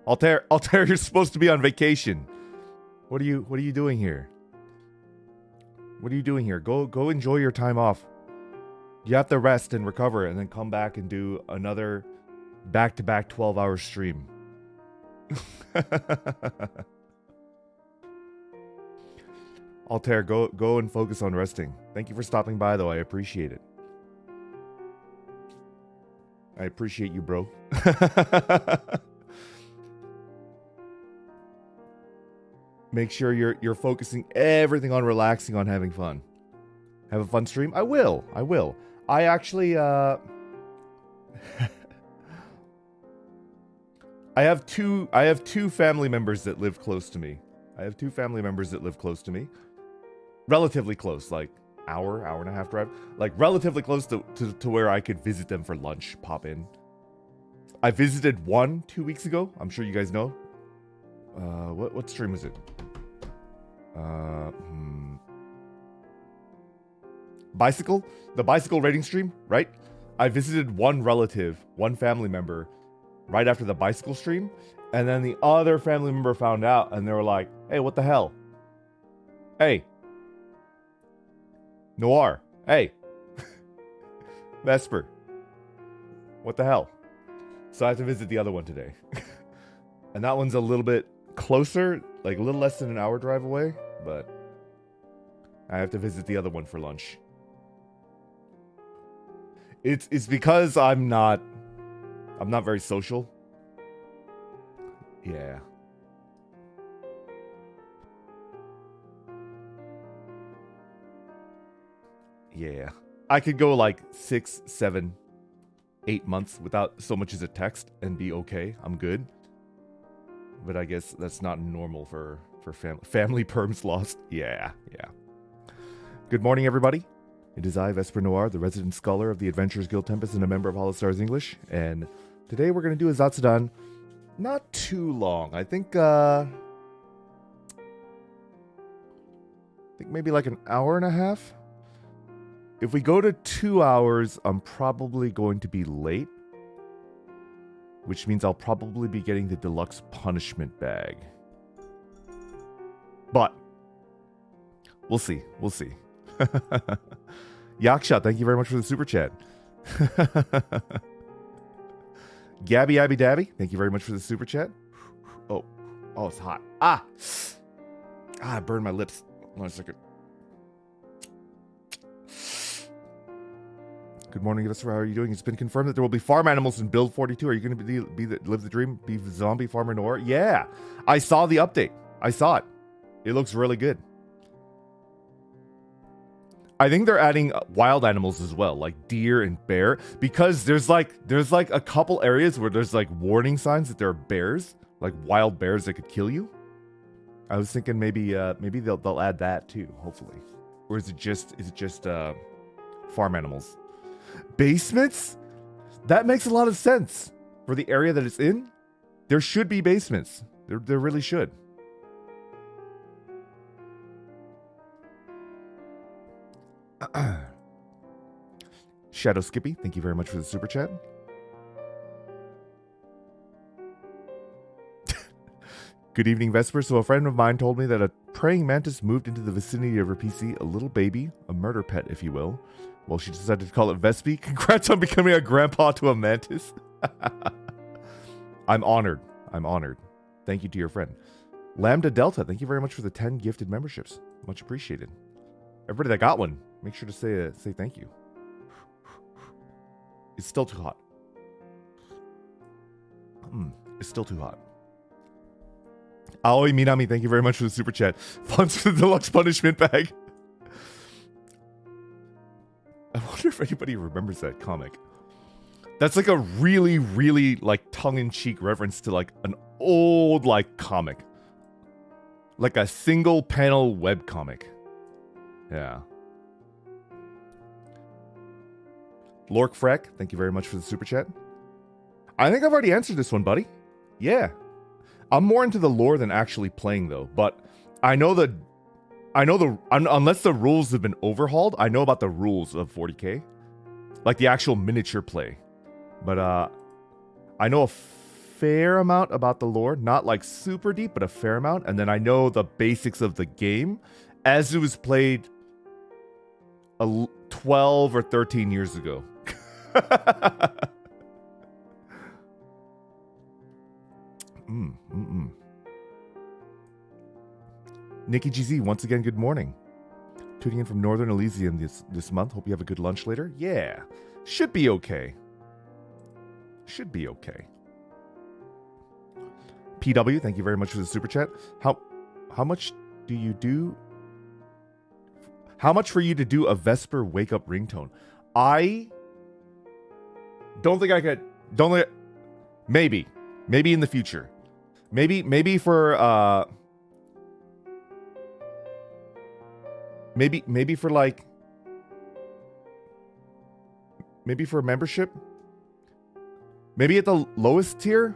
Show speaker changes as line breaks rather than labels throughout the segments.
Altair, you're supposed to be on vacation. What are you doing here? What are you doing here? Go enjoy your time off. You have to rest and recover and then come back and do another back-to-back 12-hour stream. Altair, go and focus on resting. Thank you for stopping by, though. I appreciate it. I appreciate you, bro. Make sure you're focusing everything on relaxing, on having fun. Have a fun stream? I will. I actually I have two family members that live close to me. Relatively close, like hour and a half drive. Like relatively close to where I could visit them for lunch, pop in. I visited one 2 weeks ago. I'm sure you guys know. What stream is it? Bicycle? The bicycle rating stream, right? I visited one relative, one family member, right after the bicycle stream, and then the other family member found out, and they were like, hey, what the hell? Hey. Noir. Hey. Vesper. What the hell? So I have to visit the other one today. And that one's a little bit closer, like a little less than an hour drive away, but I have to visit the other one for lunch. It's because I'm not very social. Yeah. Yeah. I could go like 6, 7, 8 months without so much as a text and be okay. I'm good. But I guess that's not normal for family perms lost. Yeah. Good morning, everybody. It is I, Vesper Noir, the resident scholar of the Adventurers Guild Tempest and a member of Holostars English. And today we're going to do a Zatsudan. Not too long. I think maybe like an hour and a half. If we go to 2 hours, I'm probably going to be late. Which means I'll probably be getting the deluxe punishment bag. But we'll see. Yaksha, thank you very much for the super chat. Gabby Abby Dabby, thank you very much for the super chat. Oh, it's hot. I burned my lips. Hold on a second. Good morning, Vesper. How are you doing? It's been confirmed that there will be farm animals in Build 42. Are you going to live the dream, be zombie farmer Noir? Yeah, I saw the update. I saw it. It looks really good. I think they're adding wild animals as well, like deer and bear, because there's like a couple areas where there's like warning signs that there are bears, like wild bears that could kill you. I was thinking maybe they'll add that too, hopefully. Or is it just farm animals? Basements? That makes a lot of sense. For the area that it's in, there should be basements. There really should. Shadow Skippy, thank you very much for the super chat. Good evening, Vesper. So a friend of mine told me that a praying mantis moved into the vicinity of her PC, a little baby, a murder pet, if you will. Well, she decided to call it Vespi. Congrats on becoming a grandpa to a mantis. I'm honored. Thank you to your friend. Lambda Delta, thank you very much for the 10 gifted memberships. Much appreciated. Everybody that got one, make sure to say thank you. It's still too hot. It's still too hot. Aoi Minami, thank you very much for the super chat. Funds for the deluxe punishment bag. I wonder if anybody remembers that comic. That's like a really, really like tongue-in-cheek reference to like an old like comic. Like a single panel web comic. Yeah. Lork Freck, thank you very much for the super chat. I think I've already answered this one, buddy. Yeah. I'm more into the lore than actually playing though, but unless the rules have been overhauled, I know about the rules of 40k. Like the actual miniature play. But I know a fair amount about the lore, not like super deep, but a fair amount. And then I know the basics of the game as it was played 12 or 13 years ago. Nikki GZ, once again, good morning. Tuning in from Northern Elysium this month. Hope you have a good lunch later. Yeah, should be okay. Should be okay. PW, thank you very much for the super chat. How much do you do? How much for you to do a Vesper wake up ringtone? I don't think I could. Maybe in the future. Maybe for maybe for like maybe for membership. Maybe at the lowest tier.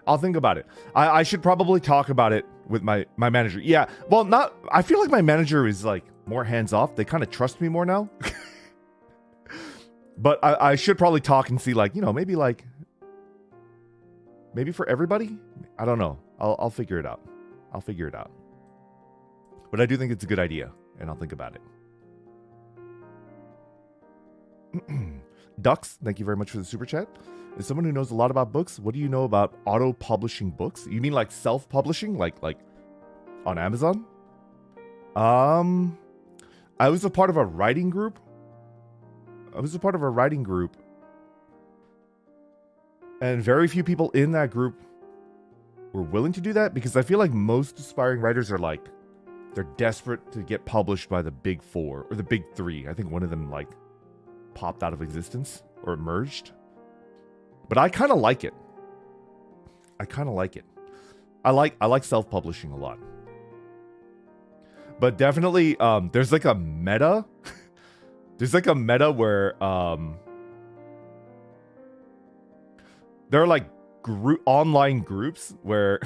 I'll think about it. I should probably talk about it with my manager. Yeah. Well, not. I feel like my manager is like more hands off. They kind of trust me more now. But I should probably talk and see, like, you know, maybe for everybody. I don't know. I'll figure it out. I'll figure it out. But I do think it's a good idea, and I'll think about it. Ducks, thank you very much for the super chat. As someone who knows a lot about books, what do you know about auto-publishing books? You mean like self-publishing, like on Amazon? I was a part of a writing group. And very few people in that group were willing to do that, because I feel like most aspiring writers are like, they're desperate to get published by the big four or the big three. I think one of them like popped out of existence or emerged. But I kind of like it. I like self-publishing a lot. But definitely, there's like a meta. There's like a meta where there are like online groups where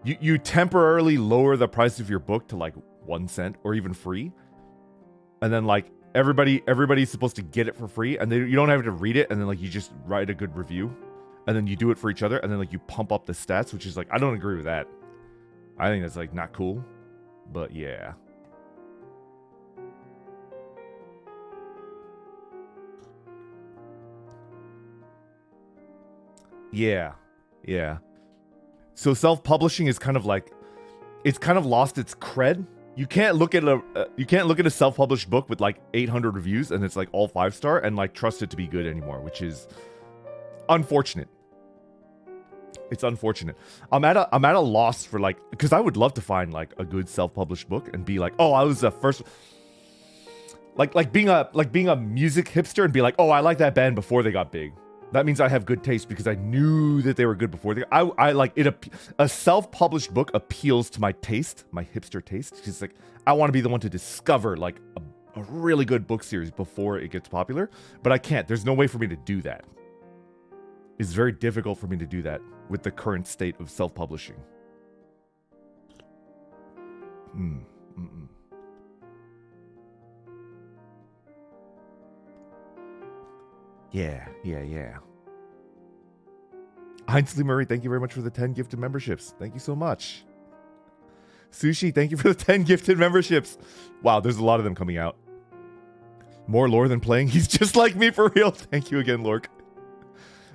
you temporarily lower the price of your book to like 1 cent or even free, and then like everybody's supposed to get it for free, and you don't have to read it, and then like you just write a good review, and then you do it for each other, and then like you pump up the stats, which is like, I don't agree with that. I think that's like not cool, but yeah. Yeah. So self-publishing is kind of like, it's kind of lost its cred. You can't look at a self-published book with like 800 reviews and it's like all 5-star and like trust it to be good anymore, which is unfortunate. It's unfortunate. I'm at a loss for like, because I would love to find like a good self-published book and be like, oh, I was the first, like being a music hipster and be like, oh, I like that band before they got big. That means I have good taste because I knew that they were good before they. I like it. A self-published book appeals to my taste, my hipster taste. It's like, I want to be the one to discover like a really good book series before it gets popular, but I can't. There's no way for me to do that. It's very difficult for me to do that with the current state of self-publishing. Yeah. Ainsley Murray, thank you very much for the 10 gifted memberships. Thank you so much. Sushi, thank you for the 10 gifted memberships. Wow, there's a lot of them coming out. More lore than playing. He's just like me for real. Thank you again, Lork.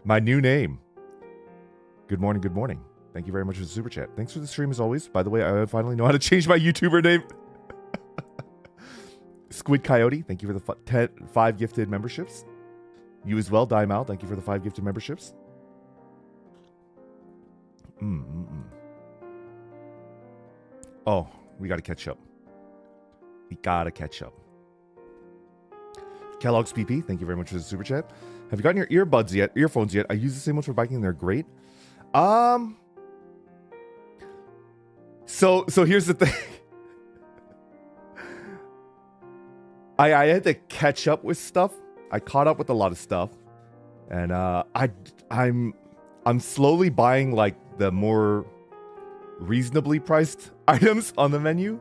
My new name. Good morning. Thank you very much for the super chat. Thanks for the stream as always. By the way, I finally know how to change my YouTuber name. Squid Coyote, thank you for the 5 gifted memberships. You as well, Daimal, thank you for the 5 gifted memberships. Oh, we gotta catch up. Kellogg's PP, thank you very much for the super chat. Have you gotten your earphones yet? I use the same ones for biking, they're great. So here's the thing. I had to catch up with stuff. I caught up with a lot of stuff, and I'm slowly buying like the more reasonably priced items on the menu,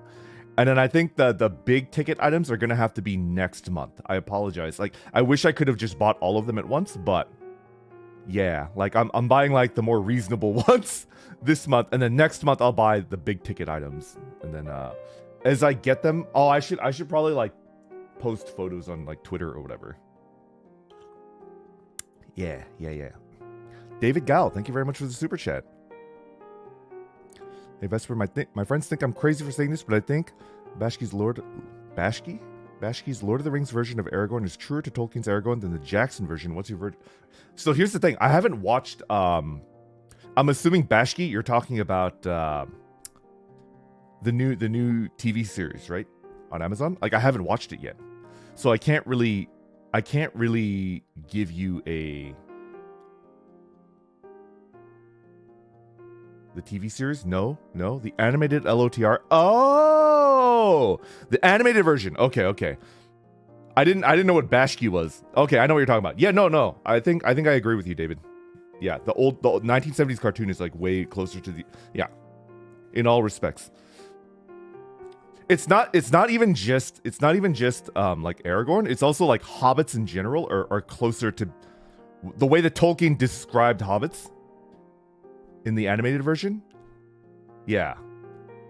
and then I think the big ticket items are gonna have to be next month. I apologize. Like, I wish I could have just bought all of them at once, but Yeah, like I'm buying like the more reasonable ones this month, and then next month I'll buy the big ticket items, and then as I get them, I should probably like post photos on like Twitter or whatever. Yeah. David Gal, thank you very much for the super chat. Hey Vesper, my friends think I'm crazy for saying this, but I think Bashki's Lord of the Rings version of Aragorn is truer to Tolkien's Aragorn than the Jackson version. What's your version? So here's the thing. I haven't watched I'm assuming Bashki, you're talking about the new TV series, right? On Amazon? Like I haven't watched it yet. So I can't really give you the TV series? No. The animated LOTR. Oh, the animated version. Okay. I didn't know what Bashki was. Okay, I know what you're talking about. Yeah, no. I think I agree with you, David. Yeah, the old 1970s cartoon is like way closer to in all respects. It's not even just like Aragorn. It's also like hobbits in general are closer to the way that Tolkien described hobbits in the animated version. Yeah,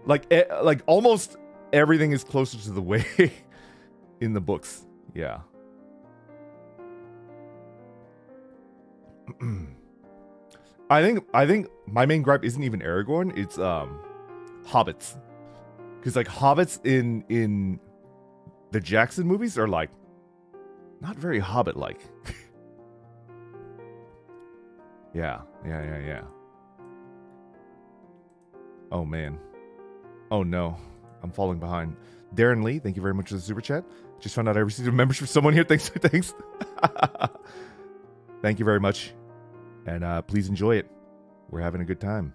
like almost everything is closer to the way in the books. Yeah. I think my main gripe isn't even Aragorn. It's hobbits. Because like hobbits in the Jackson movies are like not very hobbit-like. Yeah. Oh man. Oh no. I'm falling behind. Darren Lee, thank you very much for the super chat. Just found out I received a membership from someone here. Thanks. Thank you very much. And please enjoy it. We're having a good time.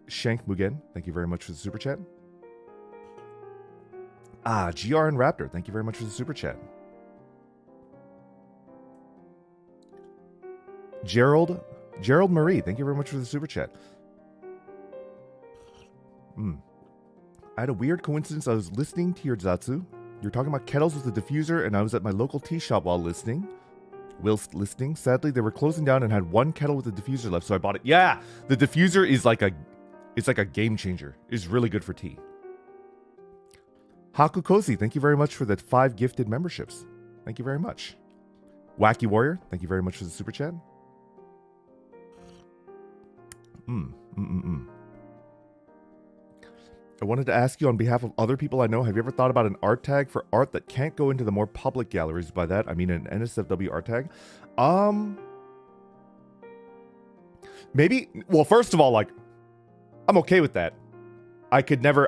Shank Mugen, thank you very much for the super chat. GRN Raptor, thank you very much for the super chat. Gerald Marie, thank you very much for the super chat. I had a weird coincidence. I was listening to your Zatsu. You're talking about kettles with a diffuser, and I was at my local tea shop whilst listening. Sadly, they were closing down and had one kettle with a diffuser left, so I bought it. Yeah, the diffuser is like a game changer. It's really good for tea. Haku Kosi, thank you very much for the 5 gifted memberships. Thank you very much. Wacky Warrior, thank you very much for the super chat. I wanted to ask you on behalf of other people I know, have you ever thought about an art tag for art that can't go into the more public galleries? By that, I mean an NSFW art tag. Maybe, well, first of all, like, I'm okay with that. I could never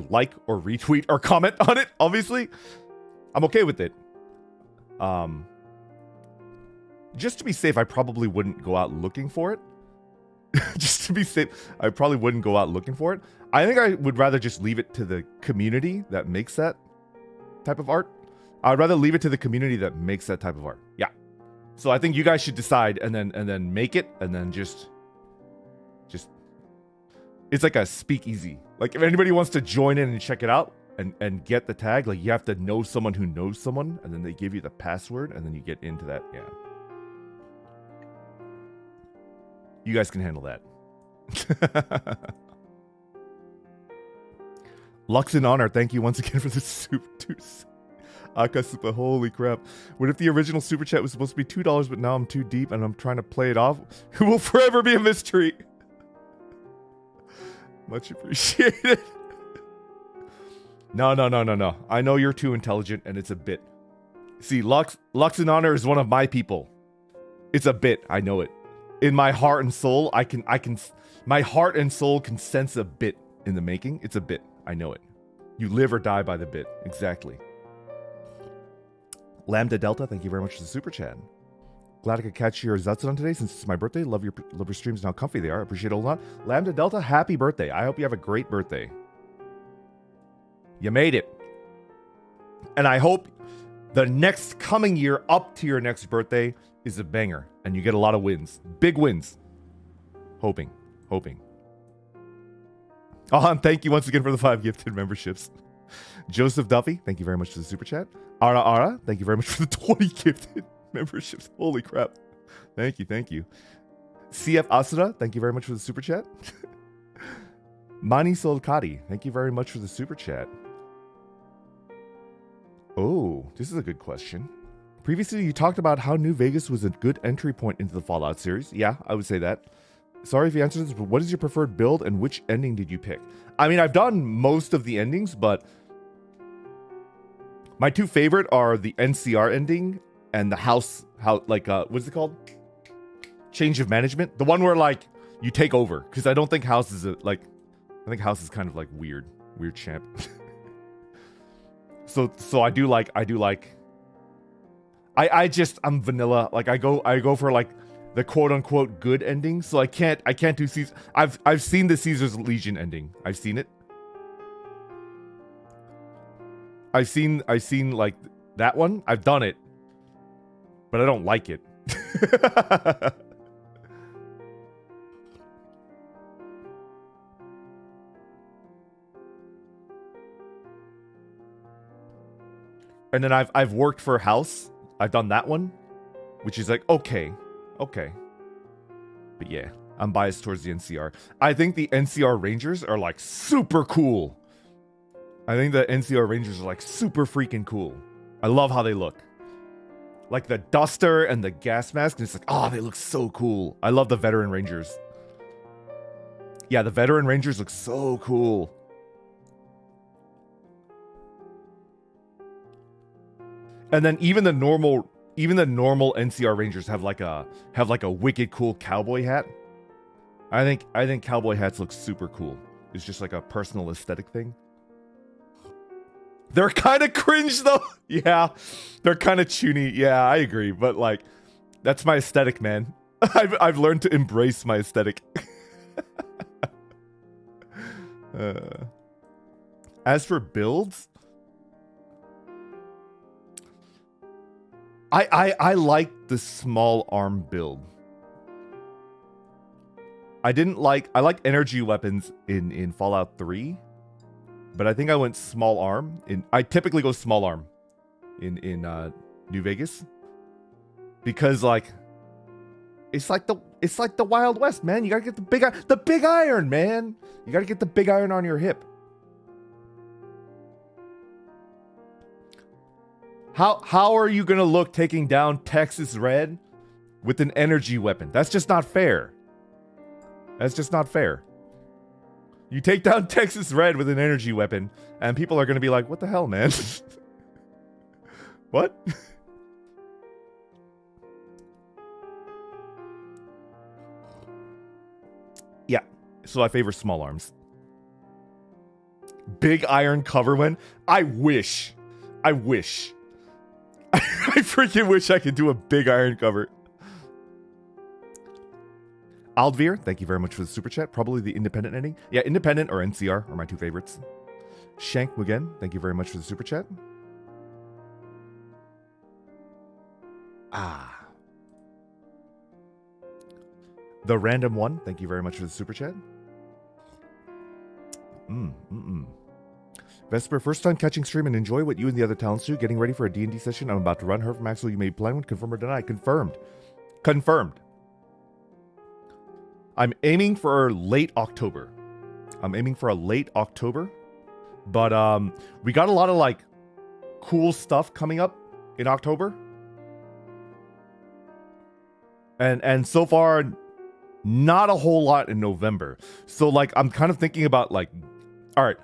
like or retweet or comment on it, obviously. I'm okay with it. Just to be safe, I probably wouldn't go out looking for it. Just to be safe, I probably wouldn't go out looking for it. I think I would rather just leave it to the community that makes that type of art. I'd rather leave it to the community that makes that type of art. Yeah. So I think you guys should decide and then make it and then just it's like a speakeasy. Like if anybody wants to join in and check it out and get the tag, like you have to know someone who knows someone and then they give you the password and then you get into that. Yeah. You guys can handle that. Lux in Honor, thank you once again for the super deuce. Akasupa, holy crap. What if the original super chat was supposed to be $2, but now I'm too deep and I'm trying to play it off? It will forever be a mystery. Much appreciated. No. I know you're too intelligent and it's a bit. See, Lux in Honor is one of my people. It's a bit, I know it. In my heart and soul, my heart and soul can sense a bit in the making. It's a bit. I know it. You live or die by the bit. Exactly. Lambda Delta, thank you very much for the super chat. Glad I could catch your Zatsudan today since it's my birthday. Love your streams and how comfy they are. I appreciate it a lot. Lambda Delta, happy birthday. I hope you have a great birthday. You made it. And I hope the next coming year up to your next birthday is a banger and you get a lot of wins. Big wins. Hoping. And thank you once again for the 5 gifted memberships. Joseph Duffy, thank you very much for the super chat. Ara, thank you very much for the 20 gifted memberships. Holy crap. Thank you. CF Asura, thank you very much for the super chat. Mani Solkati, thank you very much for the super chat. Oh, this is a good question. Previously, you talked about how New Vegas was a good entry point into the Fallout series. Yeah, I would say that. Sorry if you answered this, but what is your preferred build and which ending did you pick? I mean, I've done most of the endings, but my two favorite are the NCR ending and the house, what's it called? Change of management. The one where like you take over, because I don't think House is I think House is kind of like weird champ. so I do like I'm vanilla. Like I go for like the quote unquote good ending. So I can't do Caesar. I've seen the Caesar's Legion ending. I've seen it. I've seen like that one. I've done it, but I don't like it. And then I've worked for House. I've done that one, which is like okay. But yeah, I'm biased towards the NCR. I think the NCR Rangers are like super cool. I think the NCR Rangers are like super freaking cool. I love how they look. Like the duster and the gas mask. And it's like, oh, they look so cool. I love the veteran Rangers. Yeah, the veteran Rangers look so cool. And then even the normal NCR Rangers have like a wicked cool cowboy hat. I think cowboy hats look super cool. It's just like a personal aesthetic thing. They're kind of cringe though. Yeah, they're kind of chuny. Yeah, I agree. But like, that's my aesthetic, man. I've learned to embrace my aesthetic. As for builds, I like the small arm build. I like energy weapons in Fallout 3, but I think I went small arm. I typically go small arm in New Vegas because like it's like the Wild West, man. You gotta get the big iron, man. You gotta get the big iron on your hip. How are you gonna look taking down Texas Red with an energy weapon? That's just not fair. That's just not fair. You take down Texas Red with an energy weapon, and people are gonna be like, "What the hell, man? What?" Yeah. So I favor small arms. Big iron cover win. I wish. I freaking wish I could do a big iron cover. Aldveer, thank you very much for the super chat. Probably the independent ending. Yeah, independent or NCR are my two favorites. Shank Mugen, thank you very much for the super chat. The random one, thank you very much for the super chat. Vesper, first time catching stream and enjoy what you and the other talents do. Getting ready for a D&D session I'm about to run. Herf Maxwell, you may plan one. Confirm or deny. Confirmed. I'm aiming for late October. But we got a lot of like cool stuff coming up in October. And so far, not a whole lot in November. So like I'm kind of thinking about like, all right.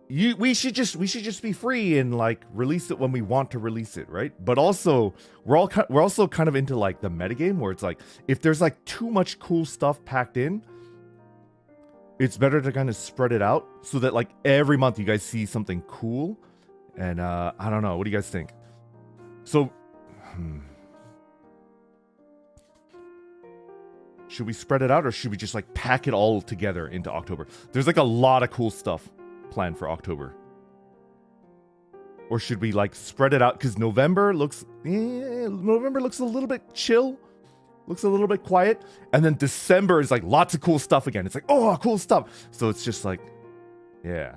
We should just be free and like release it when we want to release it, right? But also we're also kind of into like the metagame where it's like if there's like too much cool stuff packed in, it's better to kind of spread it out so that like every month you guys see something cool. And I don't know, what do you guys think? So should we spread it out or should we just like pack it all together into October? There's like a lot of cool stuff planned for October. Or should we like spread it out? Because November looks a little bit chill. Looks a little bit quiet. And then December is like lots of cool stuff again. It's like, oh, cool stuff. So it's just like, yeah.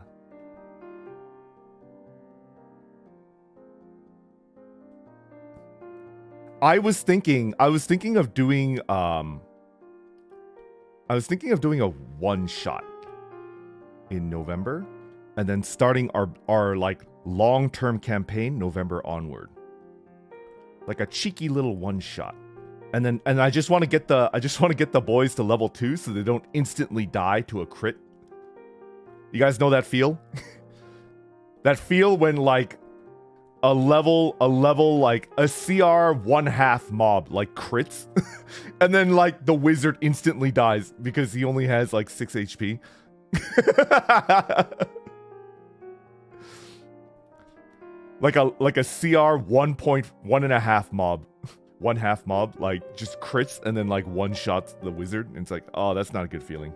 I was thinking of doing a one shot in November, and then starting our like long-term campaign November onward. Like a cheeky little one shot. And I just want to get the boys to level 2 so they don't instantly die to a crit. You guys know that feel? That feel when like a level like a CR 1/2 mob like crits and then like the wizard instantly dies because he only has like 6 HP. like a CR 1.1.5 mob. 1/2 mob like just crits and then like one shots the wizard, and it's like, oh, that's not a good feeling.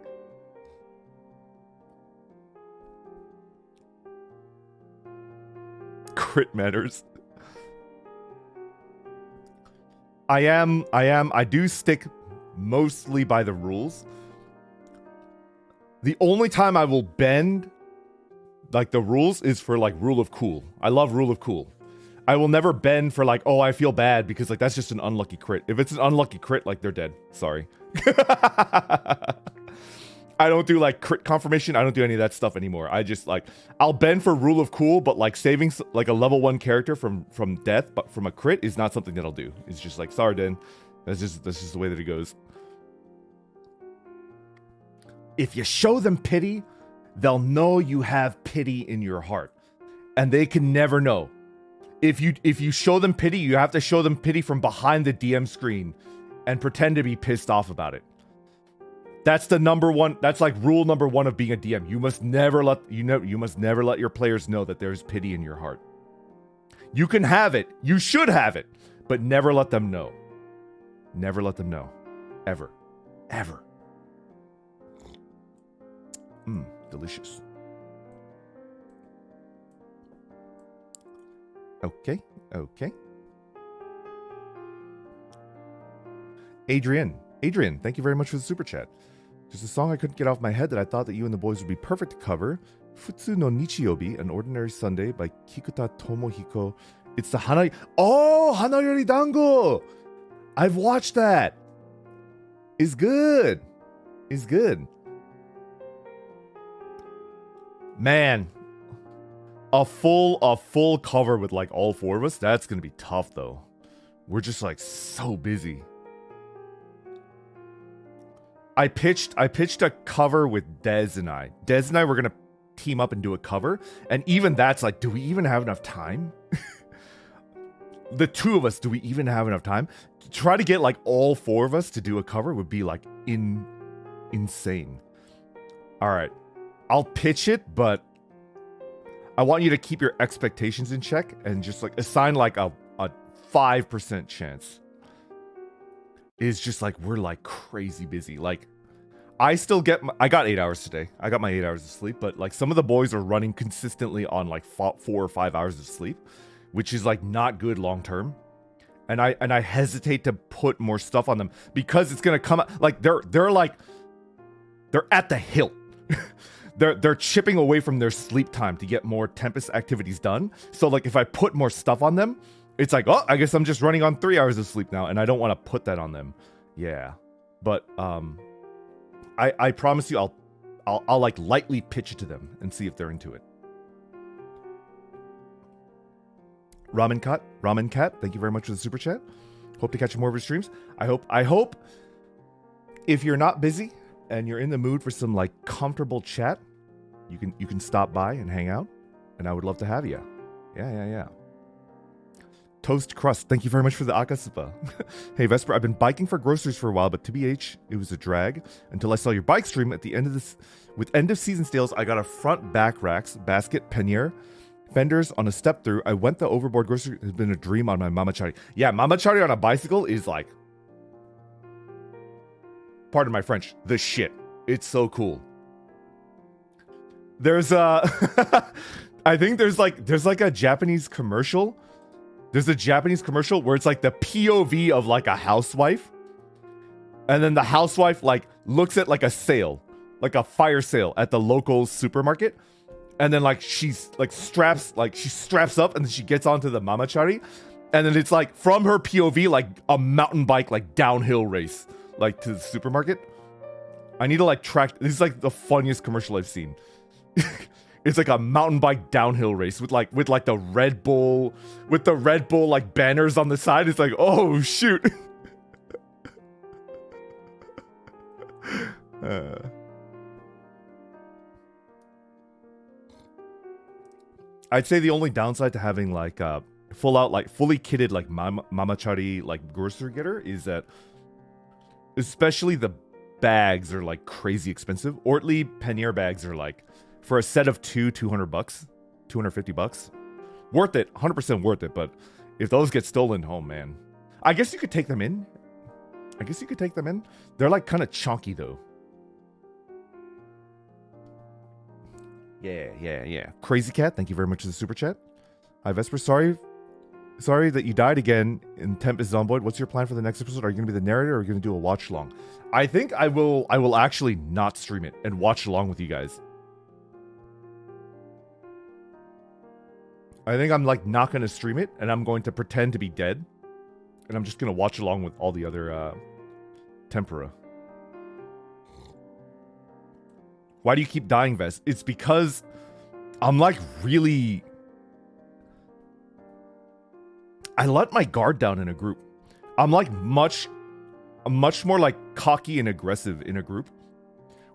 Crit matters. I do stick mostly by the rules. The only time I will bend like the rules is for like Rule of Cool. I love Rule of Cool. I will never bend for like, oh, I feel bad because like that's just an unlucky crit. If it's an unlucky crit, like they're dead. Sorry. I don't do like crit confirmation. I don't do any of that stuff anymore. I just like, I'll bend for Rule of Cool, but like saving like a level 1 character from death, but from a crit is not something that I'll do. It's just like, sorry, Den. That's just the way that it goes. If you show them pity, they'll know you have pity in your heart, and they can never know. If you show them pity, you have to show them pity from behind the DM screen and pretend to be pissed off about it. That's the number one. That's like rule number 1 of being a DM. You must never let your players know that there's pity in your heart. You can have it. You should have it, but never let them know. Never let them know. Ever. Ever. Delicious. Okay. Adrian, thank you very much for the super chat. There's a song I couldn't get off my head that I thought that you and the boys would be perfect to cover. Futsu no Nichiyobi, An Ordinary Sunday by Kikuta Tomohiko. It's the Hanayori Dango! I've watched that. It's good. Man, a full cover with like all 4 of us, that's gonna be tough though. We're just like so busy. I pitched a cover with Dez and I. Dez and I were gonna team up and do a cover, and even that's like, do we even have enough time? The 2 of us, do we even have enough time? To try to get like all 4 of us to do a cover would be like insane. All right, I'll pitch it, but I want you to keep your expectations in check and just like assign like a 5% chance. Is just like we're like crazy busy. Like I got 8 hours today. I got my 8 hours of sleep, but like some of the boys are running consistently on like 4 or 5 hours of sleep, which is like not good long term. And I hesitate to put more stuff on them because it's gonna come out like they're at the hilt. They're chipping away from their sleep time to get more Tempest activities done. So like if I put more stuff on them, it's like, oh, I guess I'm just running on 3 hours of sleep now, and I don't want to put that on them. Yeah, but I promise you, I'll like lightly pitch it to them and see if they're into it. Ramen Cat, thank you very much for the super chat. Hope to catch more of your streams. I hope if you're not busy and you're in the mood for some like comfortable chat, you can stop by and hang out, and I would love to have you. Yeah. Toast Crust, thank you very much for the Akasupa. Hey Vesper, I've been biking for groceries for a while, but TBH, it was a drag until I saw your bike stream at the end of this. With end of season sales, I got a front back racks, basket, pannier, fenders on a step through. I went the overboard grocery. Has been a dream on my mamachari. Yeah, mamachari on a bicycle is like, pardon my French, the shit. It's so cool. There's I think there's like a Japanese commercial. There's a Japanese commercial where it's like the POV of like a housewife, and then the housewife like looks at like a sale, like a fire sale at the local supermarket, and then like she straps up, and then she gets onto the mamachari, And then it's like from her POV, like a mountain bike, like downhill race, like to the supermarket. I need to like track. This is like the funniest commercial I've seen. It's like a mountain bike downhill race with like the Red Bull, like banners on the side. It's like, oh shoot. I'd say the only downside to having like fully kitted like mamachari like grocery getter is that especially the bags are like crazy expensive. Ortlieb pannier bags are like for a set of $200, $250. Worth it, 100% worth it, but if those get stolen home, man. I guess you could take them in. They're like kind of chunky though. Yeah. Crazy Cat, thank you very much for the super chat. Hi Vesper, sorry that you died again in Tempest Zomboid. What's your plan for the next episode? Are you gonna be the narrator or are you gonna do a watch along? I think I will actually not stream it and watch along with you guys. I think I'm like not gonna stream it and I'm going to pretend to be dead. And I'm just gonna watch along with all the other tempura. Why do you keep dying, Vest? It's because I'm like really... I let my guard down in a group. I'm like much more like cocky and aggressive in a group.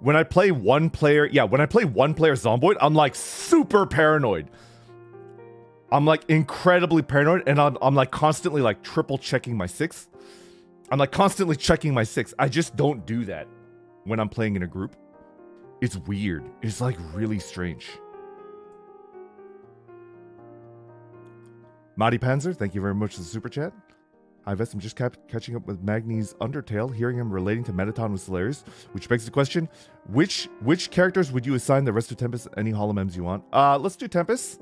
When I play one player Zomboid, I'm like super paranoid. I'm like incredibly paranoid and I'm like constantly like triple checking my six. I'm like constantly checking my six. I just don't do that when I'm playing in a group. It's weird. It's like really strange. Madi Panzer, thank you very much for the super chat. Hi Vest, I'm just catching up with Magni's Undertale. Hearing him relating to Mettaton was hilarious, which begs the question, which characters would you assign the rest of Tempest any Hollow Mems you want? Let's do Tempest.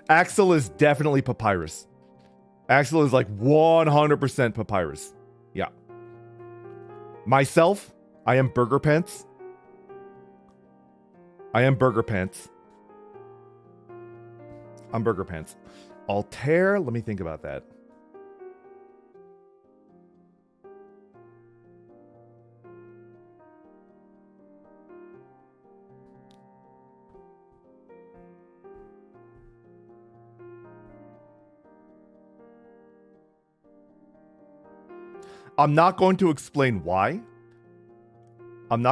Axel is definitely Papyrus. Axel is like 100% Papyrus. Yeah. Myself, I am Burger Pants. I'm Burger Pants. Altair, let me think about that. I'm not going to explain why. And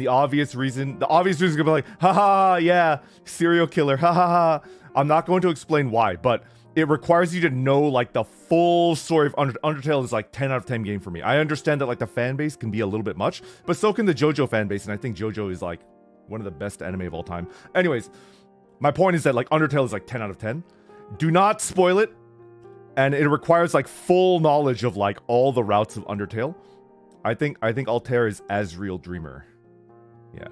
the obvious reason is going to be like, haha, yeah, serial killer, haha. I'm not going to explain why, but it requires you to know like the full story of Undertale is like 10 out of 10 game for me. I understand that like the fan base can be a little bit much, but so can the JoJo fan base, and I think JoJo is like one of the best anime of all time. Anyways, my point is that like Undertale is like 10 out of 10. Do not spoil it. And it requires like full knowledge of like all the routes of Undertale. I think Altair is Asriel Dreamer. Yeah.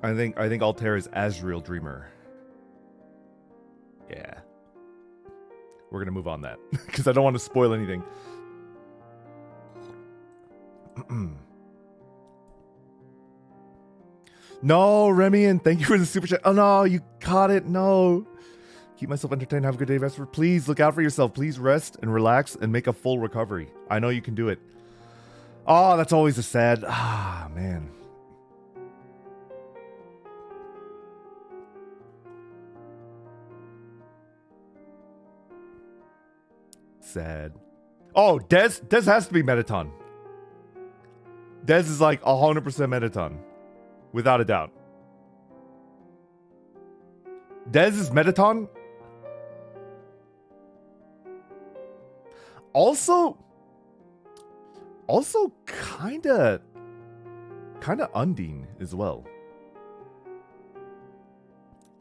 I think Altair is Asriel Dreamer. Yeah. We're gonna move on that because I don't want to spoil anything. No, Remian, thank you for the super chat. Oh no, you caught it. No. Keep myself entertained. Have a good day, Vesper. Please look out for yourself. Please rest and relax and make a full recovery. I know you can do it. Oh, that's always a sad... man. Sad. Oh, Dez has to be Mettaton. Dez is like 100% Mettaton. Without a doubt. Dez is Mettaton. Also kinda Undine as well.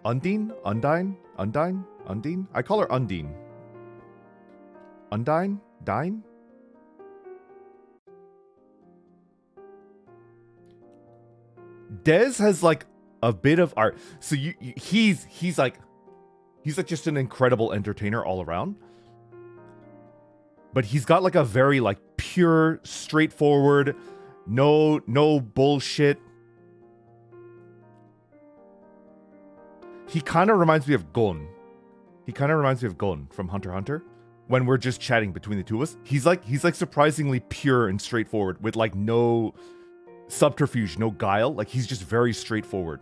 Undine? I call her Undine. Undine? Dine? Dez has like a bit of art. So he's like just an incredible entertainer all around. But he's got like a very like pure, straightforward, No bullshit. He kind of reminds me of Gon. He kind of reminds me of Gon from Hunter x Hunter. When we're just chatting between the two of us, he's like surprisingly pure and straightforward with like no subterfuge, no guile. Like he's just very straightforward.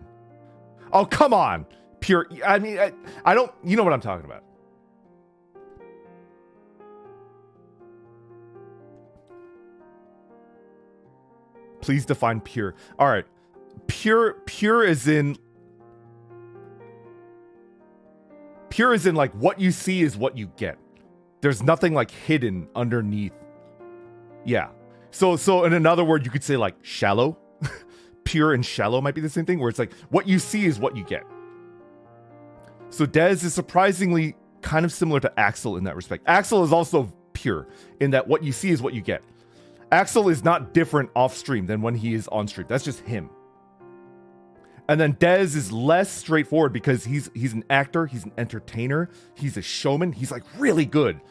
Oh, come on. Pure. I mean, I don't, you know what I'm talking about. Please define pure. All right. Pure is in like what you see is what you get. There's nothing like hidden underneath. Yeah. So in another word, you could say like shallow. Pure and shallow might be the same thing, where it's like what you see is what you get. So Dez is surprisingly kind of similar to Axel in that respect. Axel is also pure in that what you see is what you get. Axel is not different off stream than when he is on stream. That's just him. And then Dez is less straightforward because he's an actor, he's an entertainer, he's a showman, he's like really good.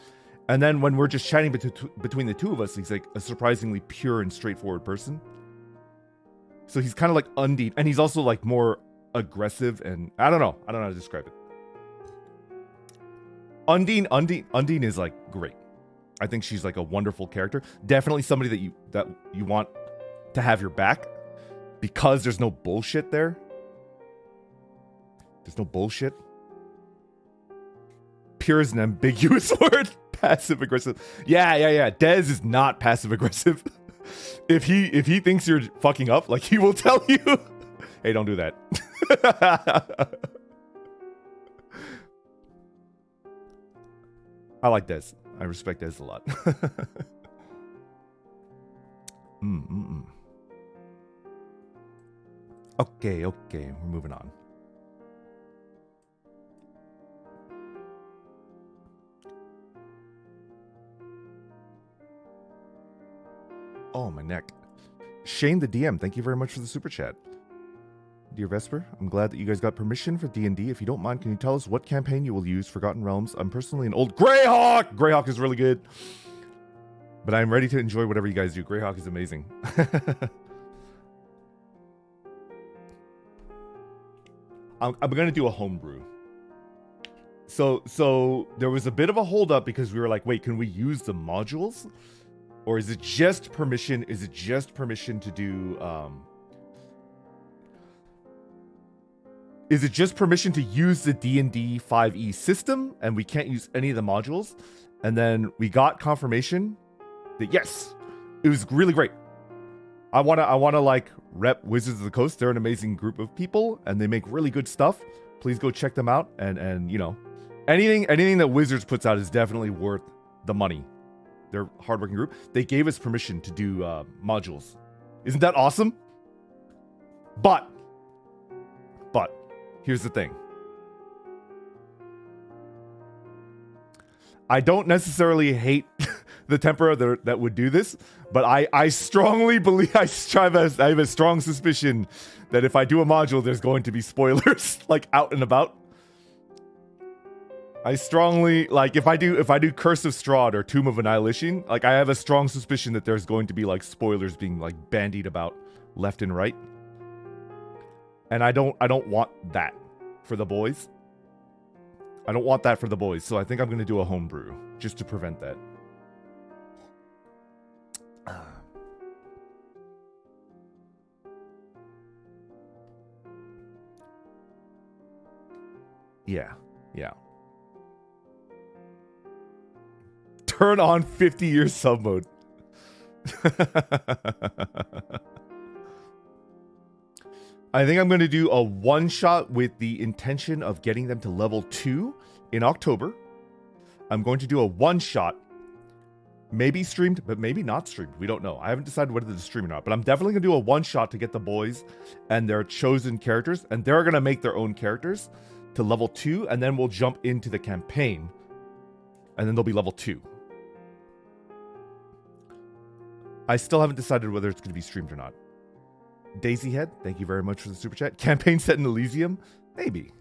And then when we're just chatting between the two of us, he's like a surprisingly pure and straightforward person. So he's kind of like Undine, and he's also like more aggressive, and I don't know how to describe it. Undine is like great. I think she's like a wonderful character. Definitely somebody that you want to have your back because there's no bullshit there. There's no bullshit. Pure is an ambiguous word. Passive aggressive. Yeah. Dez is not passive aggressive. If he thinks you're fucking up, like he will tell you, hey, don't do that. I like Dez. I respect Dez a lot. Okay, we're moving on. Oh, my neck. Shane the DM, thank you very much for the super chat. Dear Vesper, I'm glad that you guys got permission for D&D. If you don't mind, can you tell us what campaign you will use? Forgotten Realms. I'm personally an old Greyhawk! Greyhawk is really good. But I'm ready to enjoy whatever you guys do. Greyhawk is amazing. I'm going to do a homebrew. So there was a bit of a holdup because we were like, wait, can we use the modules? Or is it just permission? Is it just permission to do... Is it just permission to use the D&D 5e system and we can't use any of the modules? And then we got confirmation that yes, it was really great. I wanna like rep Wizards of the Coast. They're an amazing group of people and they make really good stuff. Please go check them out and you know, anything that Wizards puts out is definitely worth the money. They're a hardworking group. They gave us permission to do modules. Isn't that awesome? But here's the thing. I don't necessarily hate the Tempera that would do this, but I strongly believe, I have a strong suspicion that if I do a module, there's going to be spoilers like out and about. I strongly, like, if I do Curse of Strahd or Tomb of Annihilation, like, I have a strong suspicion that there's going to be, like, spoilers being, like, bandied about left and right. And I don't want that for the boys. I don't want that for the boys, so I think I'm going to do a homebrew, just to prevent that. Yeah. Turn on 50-year sub mode. I think I'm going to do a one-shot with the intention of getting them to level 2 in October. I'm going to do a one-shot, maybe streamed, but maybe not streamed. We don't know. I haven't decided whether to stream or not, but I'm definitely going to do a one-shot to get the boys and their chosen characters, and they're going to make their own characters to level 2, and then we'll jump into the campaign, and then they'll be level 2. I still haven't decided whether it's going to be streamed or not. Daisyhead, thank you very much for the super chat. Campaign set in Elysium? Maybe.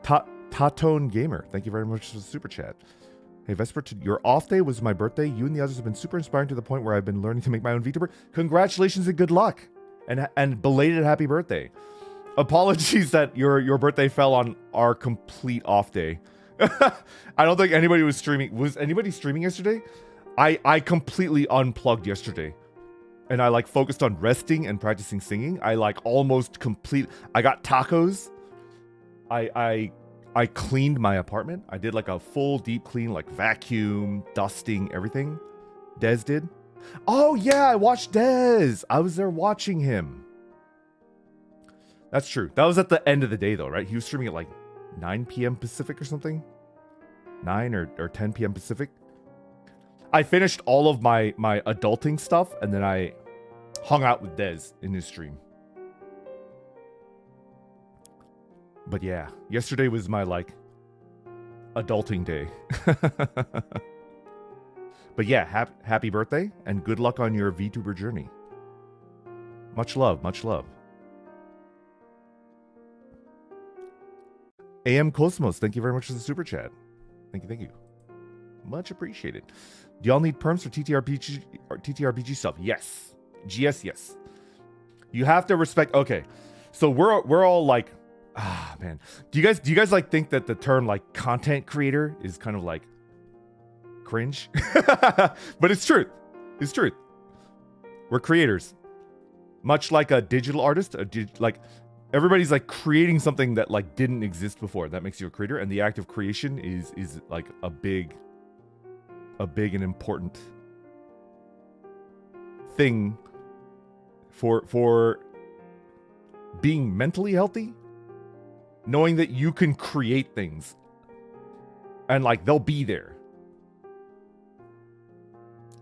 Tatone Gamer, thank you very much for the super chat. Hey, Vesper, your off day was my birthday. You and the others have been super inspiring to the point where I've been learning to make my own VTuber. Congratulations and good luck. And belated happy birthday. Apologies that your birthday fell on our complete off day. I don't think anybody was streaming. Was anybody streaming yesterday? I completely unplugged yesterday. And I like focused on resting and practicing singing. I like almost complete. I got tacos. I cleaned my apartment. I did like a full deep clean, like vacuum, dusting, everything. Dez did. Oh yeah, I watched Dez. I was there watching him. That's true. That was at the end of the day though, right? He was streaming at like 9 p.m. Pacific or something. 9 or 10 p.m. Pacific. I finished all of my adulting stuff and then I hung out with Dez in his stream. But yeah, yesterday was my like adulting day. But yeah, happy birthday and good luck on your VTuber journey. Much love, much love. AM Cosmos, thank you very much for the super chat. Thank you. Much appreciated. Do y'all need perms for TTRPG stuff? Yes. GS, yes. You have to respect. Okay, so we're all like, man. Do you guys like think that the term like content creator is kind of like cringe? But it's truth. It's truth. We're creators. Much like a digital artist, like everybody's like creating something that like didn't exist before. That makes you a creator, and the act of creation is like a big and important thing for being mentally healthy. Knowing that you can create things and like they'll be there.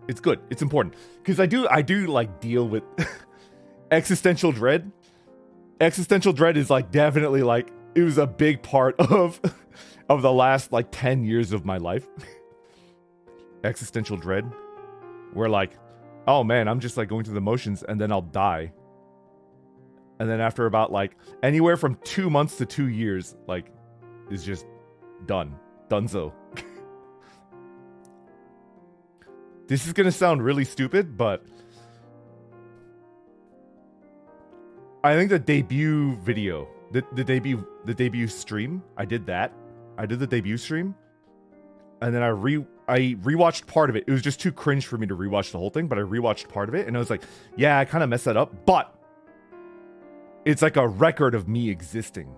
It's good. It's important. Because I do like deal with existential dread. Existential dread is like definitely like it was a big part of the last like 10 years of my life. Existential dread. Where like, oh man, I'm just like going through the motions and then I'll die. And then after about like anywhere from 2 months to 2 years, like is just done. Dunzo. This is gonna sound really stupid, but I think the debut video, the debut stream, I did that. I did the debut stream, and then I rewatched part of it. It was just too cringe for me to rewatch the whole thing, but I rewatched part of it, and I was like, yeah, I kind of messed that up, but it's like a record of me existing,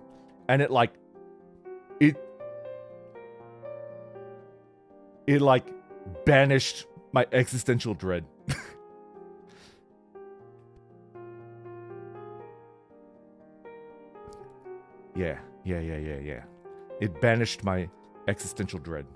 and it like banished my existential dread. Yeah. It banished my existential dread.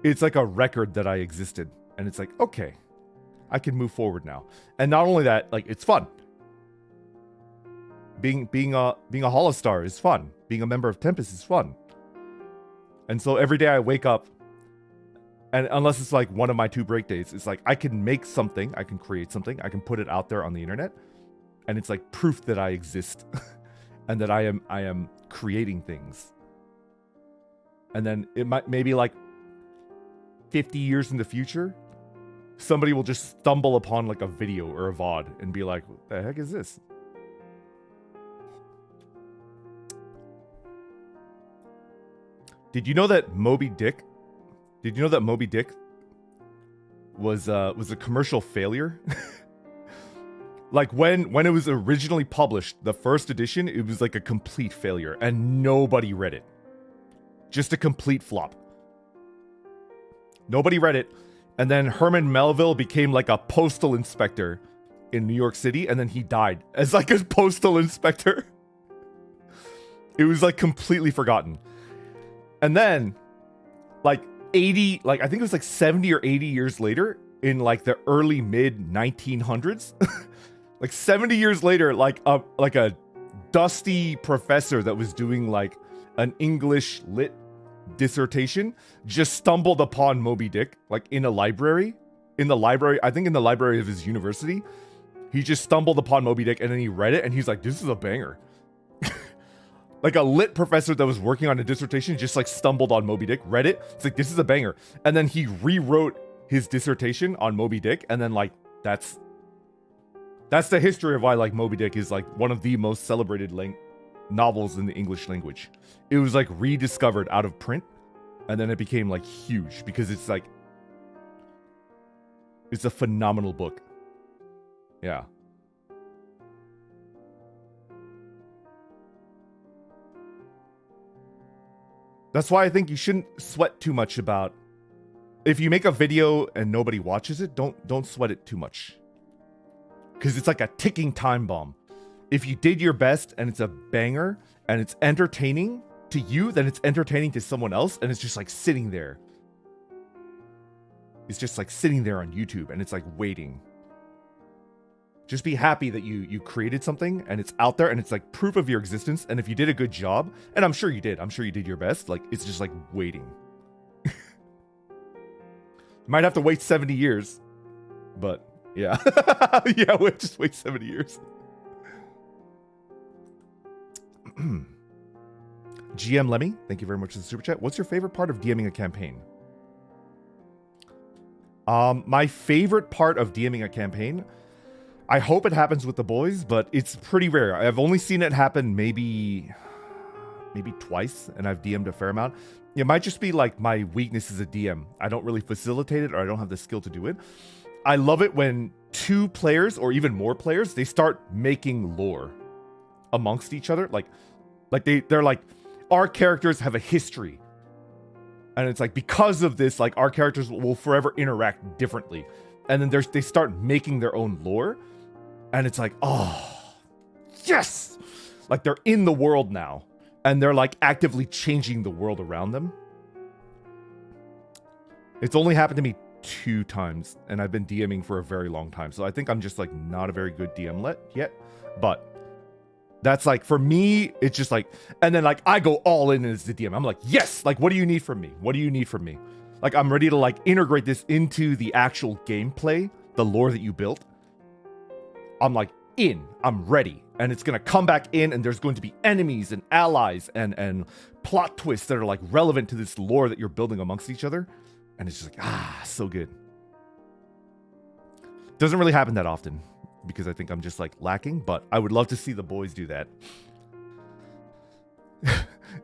It's like a record that I existed, and it's like, okay, I can move forward now. And not only that, like it's fun. Being a Holostar is fun. Being a member of Tempest is fun. And so every day I wake up, and unless it's like one of my 2 break days, it's like I can make something, I can create something, I can put it out there on the internet, and it's like proof that I exist and that I am creating things. And then it might maybe like 50 years in the future, somebody will just stumble upon like a video or a VOD and be like, what the heck is this? Did you know that Moby Dick was a commercial failure? Like when it was originally published, the first edition, it was like a complete failure and nobody read it. Just a complete flop. Nobody read it. And then Herman Melville became like a postal inspector in New York City, and then he died as like a postal inspector. It was like completely forgotten. And then like I think it was like 70 or 80 years later, in like the early mid 1900s, like 70 years later, like a dusty professor that was doing like an English lit dissertation just stumbled upon Moby Dick like in the library, I think in the library of his university, He just stumbled upon Moby Dick and then he read it and he's like, this is a banger. Like a lit professor that was working on a dissertation just like stumbled on Moby Dick, read it. It's like, this is a banger. And then he rewrote his dissertation on Moby Dick. And then like, that's the history of why like Moby Dick is like one of the most celebrated novels in the English language. It was like rediscovered out of print. And then it became like huge because it's like, it's a phenomenal book. Yeah. That's why I think you shouldn't sweat too much about, if you make a video and nobody watches it, don't sweat it too much. Because it's like a ticking time bomb. If you did your best and it's a banger and it's entertaining to you, then it's entertaining to someone else and it's just like sitting there. It's just like sitting there on YouTube and it's like waiting. Just be happy that you created something and it's out there and it's like proof of your existence. And if you did a good job, and I'm sure you did your best, like it's just like waiting. You might have to wait 70 years, but yeah. Yeah, we'll just wait 70 years. GM Lemmy, thank you very much for the super chat. What's your favorite part of DMing a campaign? My favorite part of DMing a campaign, I hope it happens with the boys, but it's pretty rare. I've only seen it happen maybe twice, and I've DM'd a fair amount. It might just be like my weakness as a DM. I don't really facilitate it, or I don't have the skill to do it. I love it when two players, or even more players, they start making lore amongst each other. Like they're like, our characters have a history. And it's like, because of this, like our characters will forever interact differently. And then they start making their own lore. And it's like, oh, yes! Like they're in the world now. And they're like actively changing the world around them. It's only happened to me 2 times. And I've been DMing for a very long time. So I think I'm just like not a very good DM yet. But that's like, for me, it's just like, and then like I go all in as the DM. I'm like, yes! Like, what do you need from me? What do you need from me? Like, I'm ready to like integrate this into the actual gameplay, the lore that you built. I'm like, I'm ready. And it's going to come back in and there's going to be enemies and allies and plot twists that are like relevant to this lore that you're building amongst each other. And it's just like, so good. Doesn't really happen that often because I think I'm just like lacking, but I would love to see the boys do that.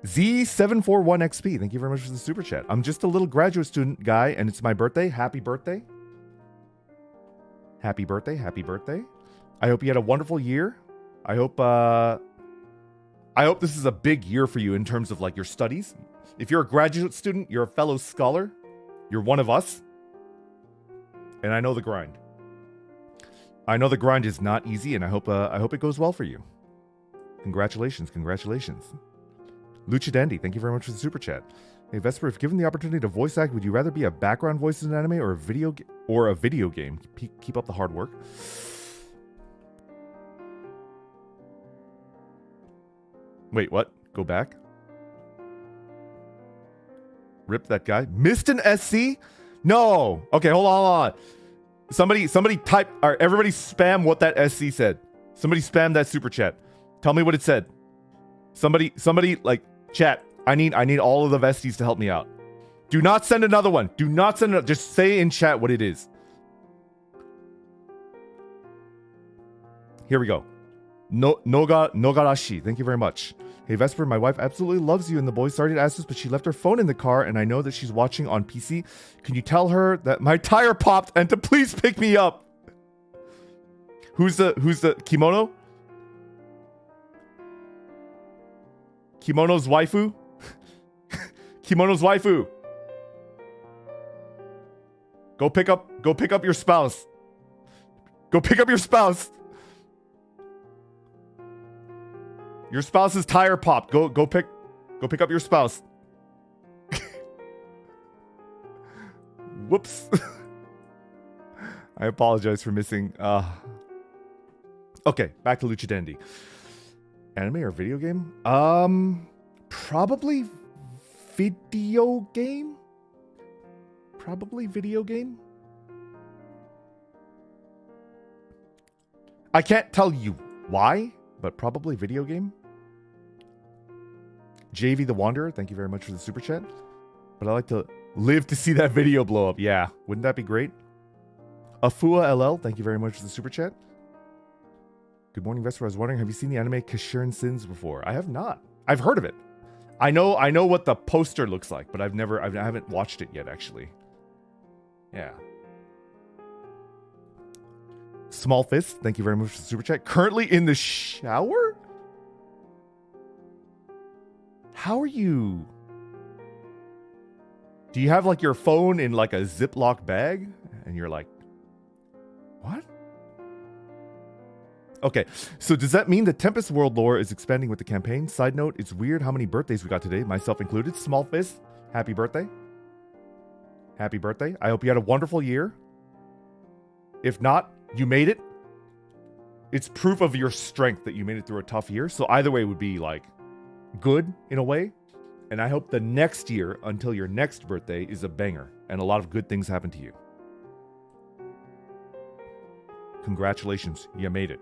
Z741XP, thank you very much for the super chat. I'm just a little graduate student guy and it's my birthday. Happy birthday. Happy birthday. Happy birthday. I hope you had a wonderful year. I hope this is a big year for you in terms of like your studies. If you're a graduate student, you're a fellow scholar. You're one of us. And I know the grind. I know the grind is not easy, and I hope it goes well for you. Congratulations, congratulations. Lucha Dandy, thank you very much for the super chat. Hey Vesper, if given the opportunity to voice act, would you rather be a background voice in an anime or a video game? Keep up the hard work. Wait, what? Go back? Rip that guy. Missed an SC? No. Okay, hold on. Somebody type, or everybody spam what that SC said. Somebody spam that super chat. Tell me what it said. Somebody like chat. I need all of the Vesties to help me out. Do not send another one. Do not send it. Just say in chat what it is. Here we go. Nogarashi. Thank you very much. Hey Vesper, my wife absolutely loves you and the boys started to ask us, but she left her phone in the car and I know that she's watching on PC. Can you tell her that my tire popped and to please pick me up? Who's the kimono? Kimono's waifu? Kimono's waifu. Go pick up your spouse. Go pick up your spouse. Your spouse's tire popped. Go pick up your spouse. Whoops. I apologize for missing. Okay, back to Lucha Dandy. Anime or video game? Probably video game. Probably video game. I can't tell you why, but probably video game. JV the Wanderer, thank you very much for the super chat. But I like to live to see that video blow up. Yeah, wouldn't that be great? Afua LL, thank you very much for the super chat. Good morning, Vesper. I was wondering, have you seen the anime Casshern Sins before? I have not. I've heard of it. I know what the poster looks like, but I haven't watched it yet, actually. Yeah. Small Fist, thank you very much for the super chat. Currently in the shower? How are you? Do you have like your phone in like a Ziploc bag? And you're like, what? Okay, so does that mean the Tempest World lore is expanding with the campaign? Side note, it's weird how many birthdays we got today, myself included. Small Fist, happy birthday. Happy birthday. I hope you had a wonderful year. If not, you made it. It's proof of your strength that you made it through a tough year. So either way would be like good in a way. And I hope the next year until your next birthday is a banger and a lot of good things happen to you. Congratulations, you made it.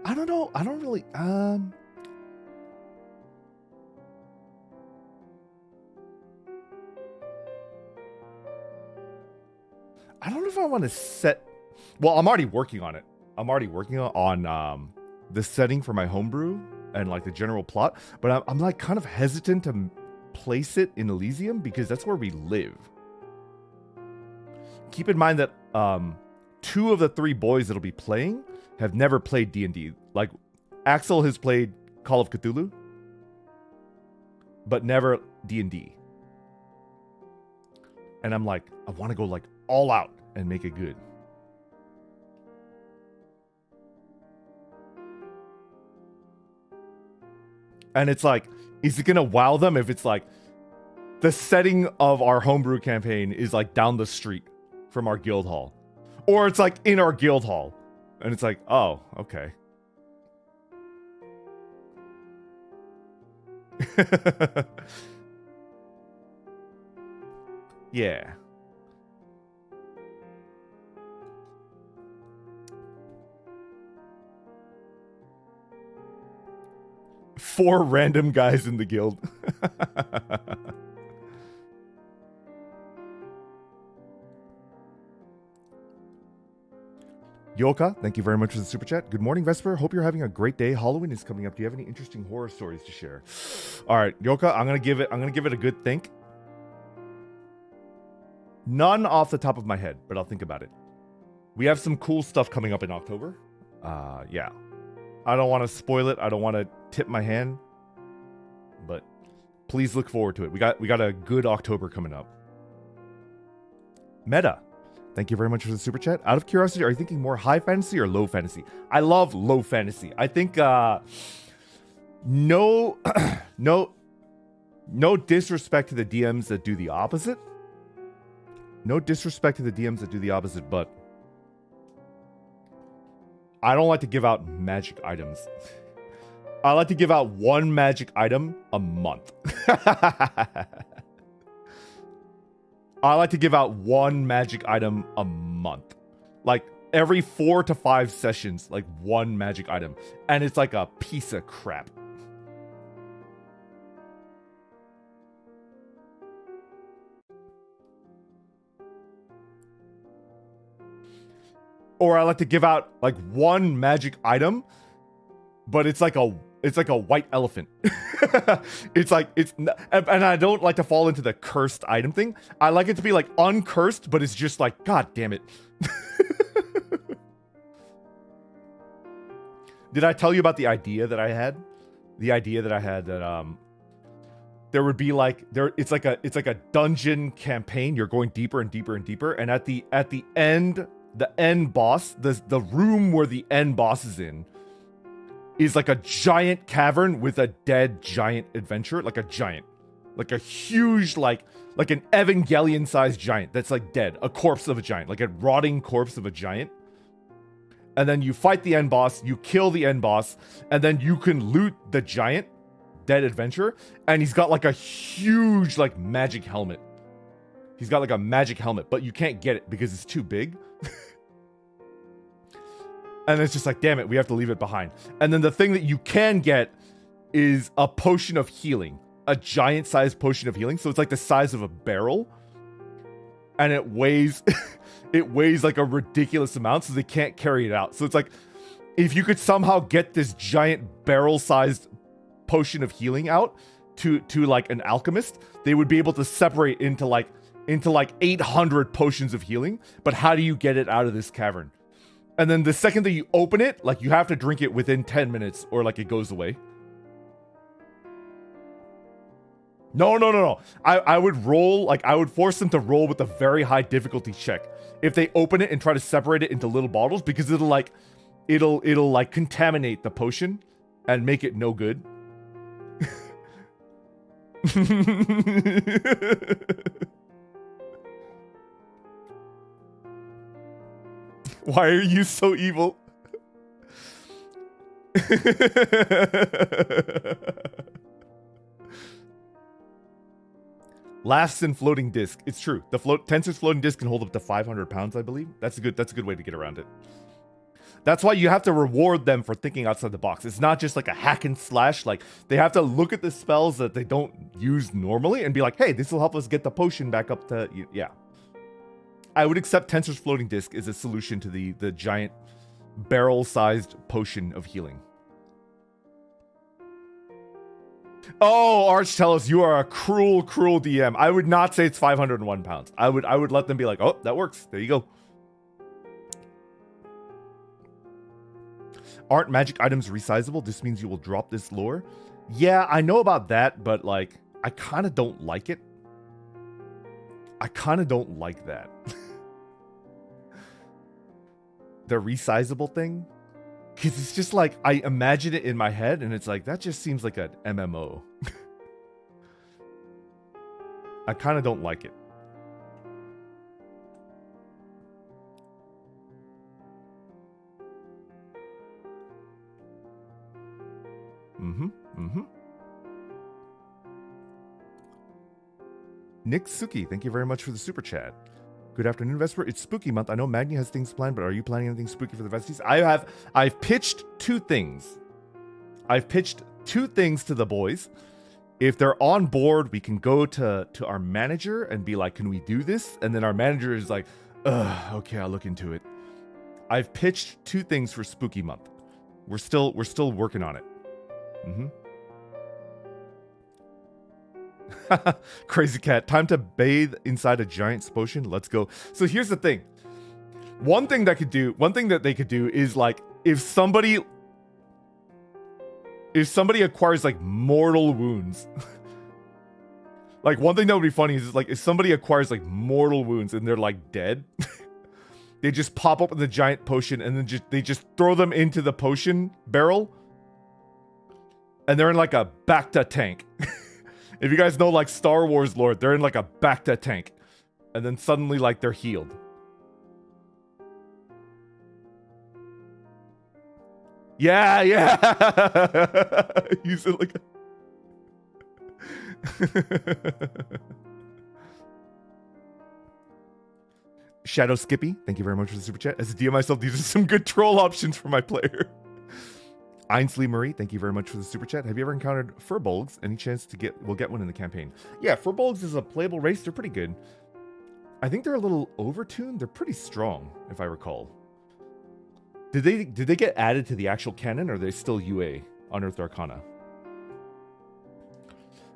I don't know. I don't really I don't know if I want to set. Well, I'm already working on it. I'm already working on the setting for my homebrew and like the general plot, but I'm like kind of hesitant to place it in Elysium because that's where we live. Keep in mind that 2 of the 3 boys that'll be playing have never played D&D. Like Axel has played Call of Cthulhu, but never D&D. And I'm like, I want to go like all out and make it good. And it's like, is it gonna wow them if it's like the setting of our homebrew campaign is like down the street from our guild hall, or it's like in our guild hall, and it's like, oh, okay. Yeah. Four random guys in the guild. Yoka, thank you very much for the super chat. Good morning, Vesper. Hope you're having a great day. Halloween is coming up. Do you have any interesting horror stories to share? All right, Yoka, I'm gonna give it a good think. None off the top of my head, but I'll think about it. We have some cool stuff coming up in October. Yeah. I don't want to spoil it. I don't want to tip my hand, but please look forward to it. We got a good October coming up. Meta, thank you very much for the super chat. Out of curiosity, are you thinking more high fantasy or low fantasy? I love low fantasy. I think no disrespect to the DMs that do the opposite. No disrespect to the DMs that do the opposite, but I don't like to give out magic items. I like to give out one magic item a month. I like to give out one magic item a month. Like every 4 to 5 sessions, like one magic item. And it's like a piece of crap. Or I like to give out like one magic item, but it's like a white elephant. And I don't like to fall into the cursed item thing. I like it to be like uncursed, but it's just like, God damn it. Did I tell you about the idea that I had? The idea that I had that there would be like it's like a dungeon campaign. You're going deeper and deeper and deeper, and at the end, the end boss, the room where the end boss is in, is like a giant cavern with a dead giant adventurer, like a huge, like an Evangelion-sized giant that's like dead, a corpse of a giant, like a rotting corpse of a giant. And then you fight the end boss, you kill the end boss, and then you can loot the giant, dead adventurer, and he's got like a huge like magic helmet. He's got like a magic helmet, but you can't get it because it's too big. And it's just like, damn it, we have to leave it behind. And then the thing that you can get is a potion of healing, a giant sized potion of healing. So it's like the size of a barrel, and it weighs it weighs like a ridiculous amount, so they can't carry it out. So it's like, if you could somehow get this giant barrel sized potion of healing out to like an alchemist, they would be able to separate into like 800 potions of healing. But how do you get it out of this cavern? And then the second that you open it, like, you have to drink it within 10 minutes or like it goes away. No. I would roll, like, I would force them to roll with a very high difficulty check if they open it and try to separate it into little bottles, because it'll like contaminate the potion and make it no good. Why are you so evil? Lasts in floating disc. It's true. The Tensor's floating disc can hold up to 500 pounds, I believe. That's a good way to get around it. That's why you have to reward them for thinking outside the box. It's not just like a hack and slash. Like, they have to look at the spells that they don't use normally and be like, hey, this will help us get the potion back up to, yeah. I would accept Tensor's floating disc as a solution to the giant barrel-sized potion of healing. Oh, Arch, tell us, you are a cruel, cruel DM. I would not say it's 501 pounds. I would let them be like, oh, that works. There you go. Aren't magic items resizable? This means you will drop this lore. Yeah, I know about that, but like, I kind of don't like it. I kind of don't like that. The resizable thing, because it's just like, I imagine it in my head and it's like, that just seems like an MMO. I kind of don't like it. Nick Suki, thank you very much for the super chat. Good afternoon, Vesper. It's spooky month. I know Magni has things planned, but are you planning anything spooky for the Vesties? I've pitched two things. I've pitched two things to the boys. If they're on board, we can go to our manager and be like, can we do this? And then our manager is like, okay, I'll look into it. I've pitched two things for spooky month. We're still working on it. Crazy cat, time to bathe inside a giant potion. Let's go. So here's the thing. One thing that they could do is like, if somebody acquires like mortal wounds. Like, one thing that would be funny is like, if somebody acquires like mortal wounds and they're like dead, they just pop up in the giant potion and then they just throw them into the potion barrel. And they're in like a Bacta tank. If you guys know like Star Wars lore, they're in like a Bacta tank. And then suddenly like they're healed. Yeah. Use it like Shadow Skippy, thank you very much for the super chat. As a DM myself, these are some good troll options for my player. Ainsley Murray, thank you very much for the super chat. Have you ever encountered furbolgs? Any chance to we'll get one in the campaign? Yeah, furbolgs is a playable race. They're pretty good. I think they're a little overtuned. They're pretty strong, if I recall. Did they get added to the actual canon, or are they still UA, Unearthed Arcana?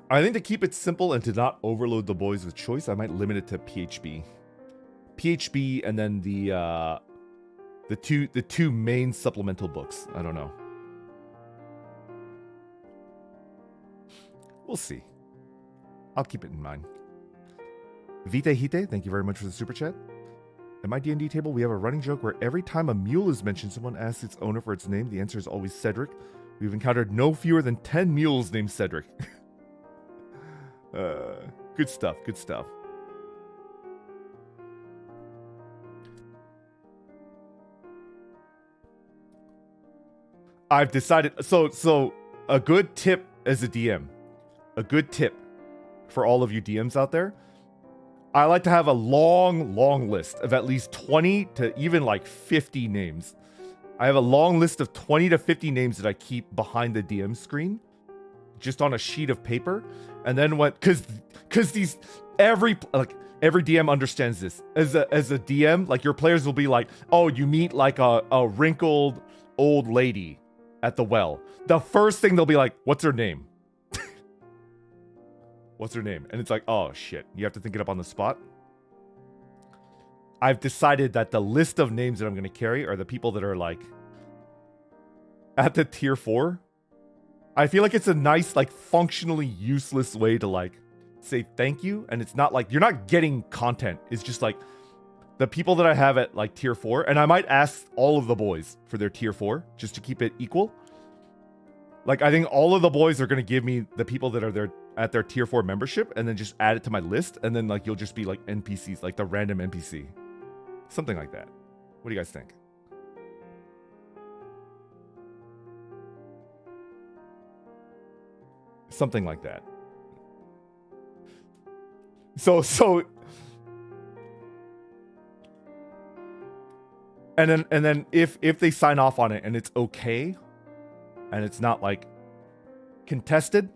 I think to keep it simple and to not overload the boys with choice, I might limit it to PHB. PHB and then the two main supplemental books. I don't know. We'll see. I'll keep it in mind. Vite Hite, thank you very much for the super chat. At my D&D table, we have a running joke where every time a mule is mentioned, someone asks its owner for its name. The answer is always Cedric. We've encountered no fewer than 10 mules named Cedric. Good stuff, good stuff. I've decided, so a good tip as a DM, a good tip for all of you DMs out there, I like to have a long list of at least 20 to even like 50 names. I have a long list of 20 to 50 names that I keep behind the DM screen, just on a sheet of paper. And then because these, every DM understands this. As a DM, like your players will be like, oh, you meet like a wrinkled old lady at the well. The first thing they'll be like, what's her name? What's her name? And it's like, oh shit, you have to think it up on the spot. I've decided that the list of names that I'm going to carry are the people that are like at the tier 4. I feel like it's a nice, like functionally useless way to like say thank you. And it's not like, you're not getting content. It's just like the people that I have at like tier 4. And I might ask all of the boys for their tier 4 just to keep it equal. Like, I think all of the boys are going to give me the people that are there at their tier 4 membership and then just add it to my list. And then like, you'll just be like NPCs, like the random NPC. Something like that. What do you guys think? Something like that. So and then if they sign off on it and it's okay and it's not like contested,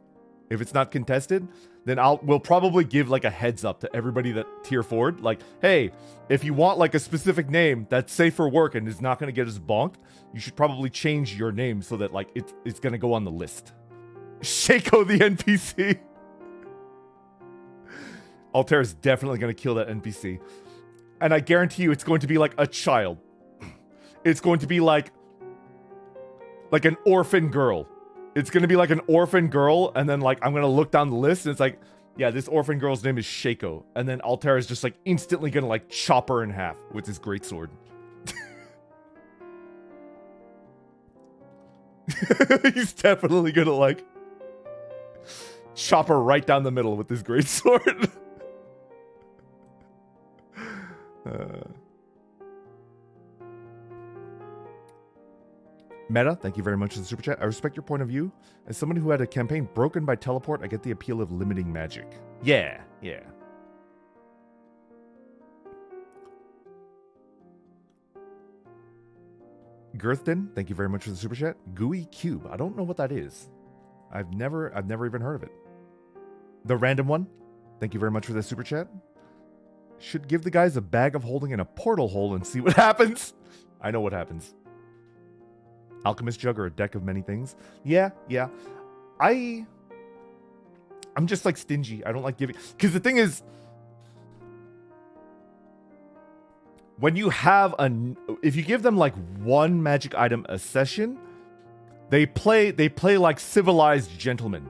if it's not contested, then we'll probably give like a heads up to everybody that tier 4'd, like, hey, if you want like a specific name that's safe for work and is not going to get us bonked, you should probably change your name so that like it's going to go on the list. Shaco the NPC. Altair is definitely going to kill that NPC. And I guarantee you it's going to be like a child. It's going to be like an orphan girl. It's going to be like an orphan girl, and then like I'm going to look down the list and it's like, yeah, this orphan girl's name is Shaco. And then Altair is just like instantly going to like chop her in half with his greatsword. He's definitely going to like chop her right down the middle with his greatsword. Meta, thank you very much for the super chat. I respect your point of view. As someone who had a campaign broken by teleport, I get the appeal of limiting magic. Yeah. Girthden, thank you very much for the super chat. Gooey Cube, I don't know what that is. I've never even heard of it. The random one, thank you very much for the super chat. Should give the guys a bag of holding in a portal hole and see what happens. I know what happens. Alchemist Jug or a deck of many things. Yeah. I'm just like stingy. I don't like giving, because the thing is, when you have if you give them like one magic item a session, they play like civilized gentlemen.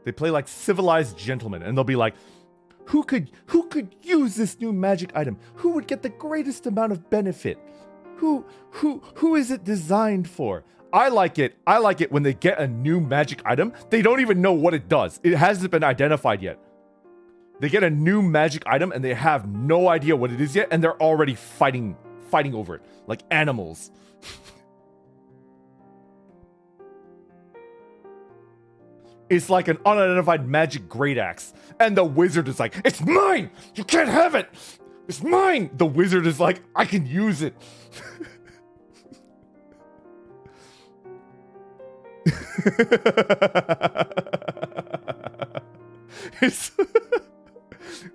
They play like civilized gentlemen, and they'll be like, who could use this new magic item? Who would get the greatest amount of benefit? Who is it designed for? I like it when they get a new magic item. They don't even know what it does. It hasn't been identified yet. They get a new magic item and they have no idea what it is yet, and they're already fighting over it like animals. It's like an unidentified magic great axe. And the wizard is like, it's mine! You can't have it! It's mine! The wizard is like, I can use it.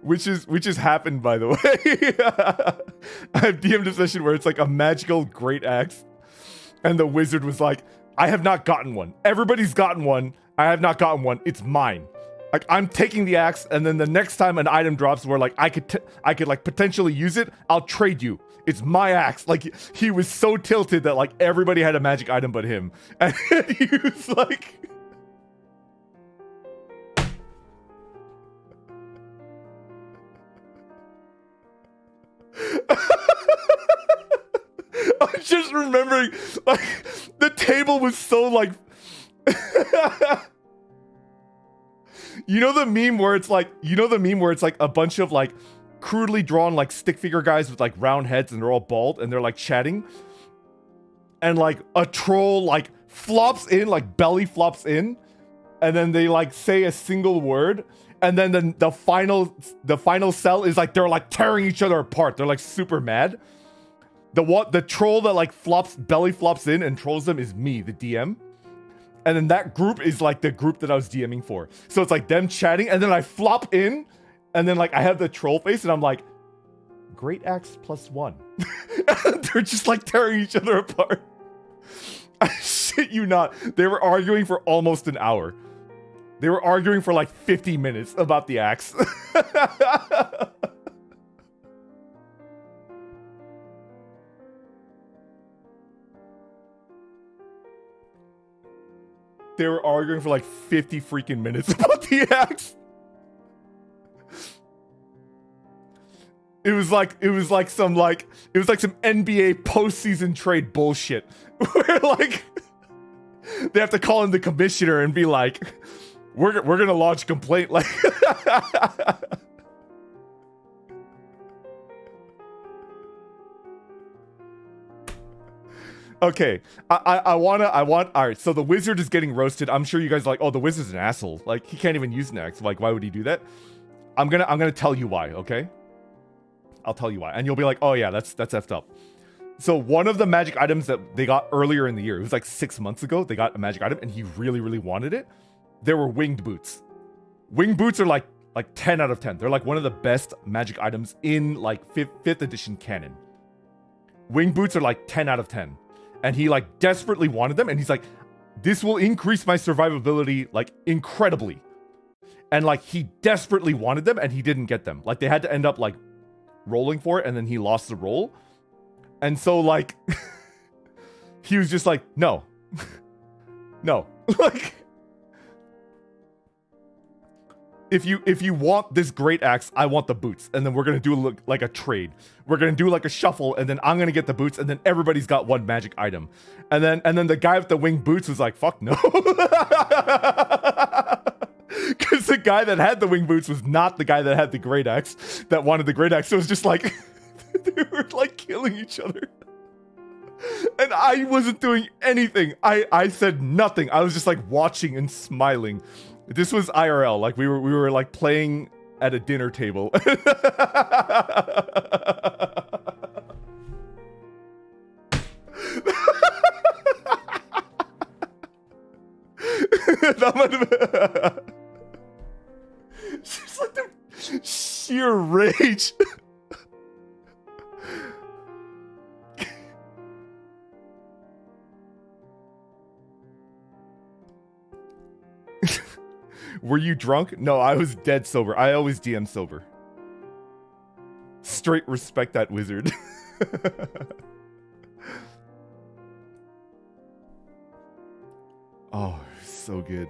which has happened, by the way. I have DM'd a session where it's like a magical great axe. And the wizard was like, I have not gotten one. Everybody's gotten one. I have not gotten one. It's mine. Like, I'm taking the axe, and then the next time an item drops where like I could like potentially use it, I'll trade you. It's my axe. Like, he was so tilted that like everybody had a magic item but him, and he was like, I'm just remembering, like, the table was so like. You know the meme where it's like a bunch of like crudely drawn like stick figure guys with like round heads and they're all bald and they're like chatting. And like a troll like flops in, like belly flops in, and then they like say a single word, and then the final cell is like they're like tearing each other apart. They're like super mad. The troll that like belly flops in and trolls them is me, the DM. And then that group is like the group that I was DMing for. So it's like them chatting, and then I flop in, and then like I have the troll face, and I'm like, Great Axe +1. They're just like tearing each other apart. I shit you not. They were arguing for almost an hour. They were arguing for like 50 minutes about the axe. They were arguing for like 50 freaking minutes about the axe. It was like some NBA postseason trade bullshit. Where like they have to call in the commissioner and be like, we're gonna launch a complaint, like okay, I want all right, so the wizard is getting roasted. I'm sure you guys are like, oh, the wizard's an asshole. Like, he can't even use an axe. Like, why would he do that? I'm gonna tell you why, okay? I'll tell you why. And you'll be like, oh yeah, that's effed up. So one of the magic items that they got earlier in the year, it was like 6 months ago, they got a magic item and he really, really wanted it. There were winged boots. Winged boots are like 10 out of 10. They're like one of the best magic items in like 5th edition canon. Winged boots are like 10 out of 10. And he like desperately wanted them. And he's like, this will increase my survivability like incredibly. And like he desperately wanted them and he didn't get them. Like they had to end up like rolling for it and then he lost the roll. And so like he was just like, no. No. Like if you want this great axe, I want the boots. And then we're gonna do like a trade. We're gonna do like a shuffle, and then I'm gonna get the boots, and then everybody's got one magic item. And then the guy with the winged boots was like, fuck no. Because the guy that had the winged boots was not the guy that had the great axe that wanted the great axe. So it was just like they were like killing each other. And I wasn't doing anything. I said nothing. I was just like watching and smiling. This was IRL. Like we were like playing at a dinner table. That might have been... She's like the sheer rage. Were you drunk? No, I was dead sober. I always DM sober. Straight respect that wizard. Oh, so good.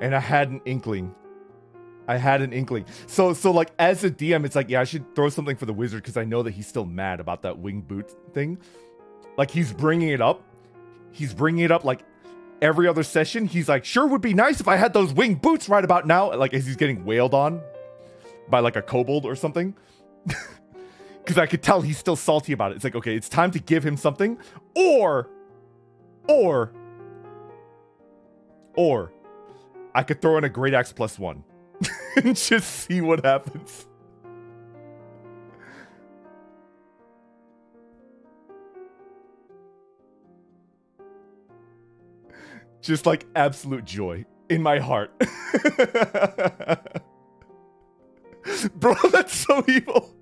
And I had an inkling. So like as a DM, it's like, yeah, I should throw something for the wizard because I know that he's still mad about that winged boot thing. Like he's bringing it up. Like every other session. He's like, sure would be nice if I had those winged boots right about now. Like as he's getting wailed on by like a kobold or something. Because I could tell he's still salty about it. It's like, okay, it's time to give him something. Or I could throw in a great axe +1 and just see what happens. Just like absolute joy in my heart. Bro, that's so evil.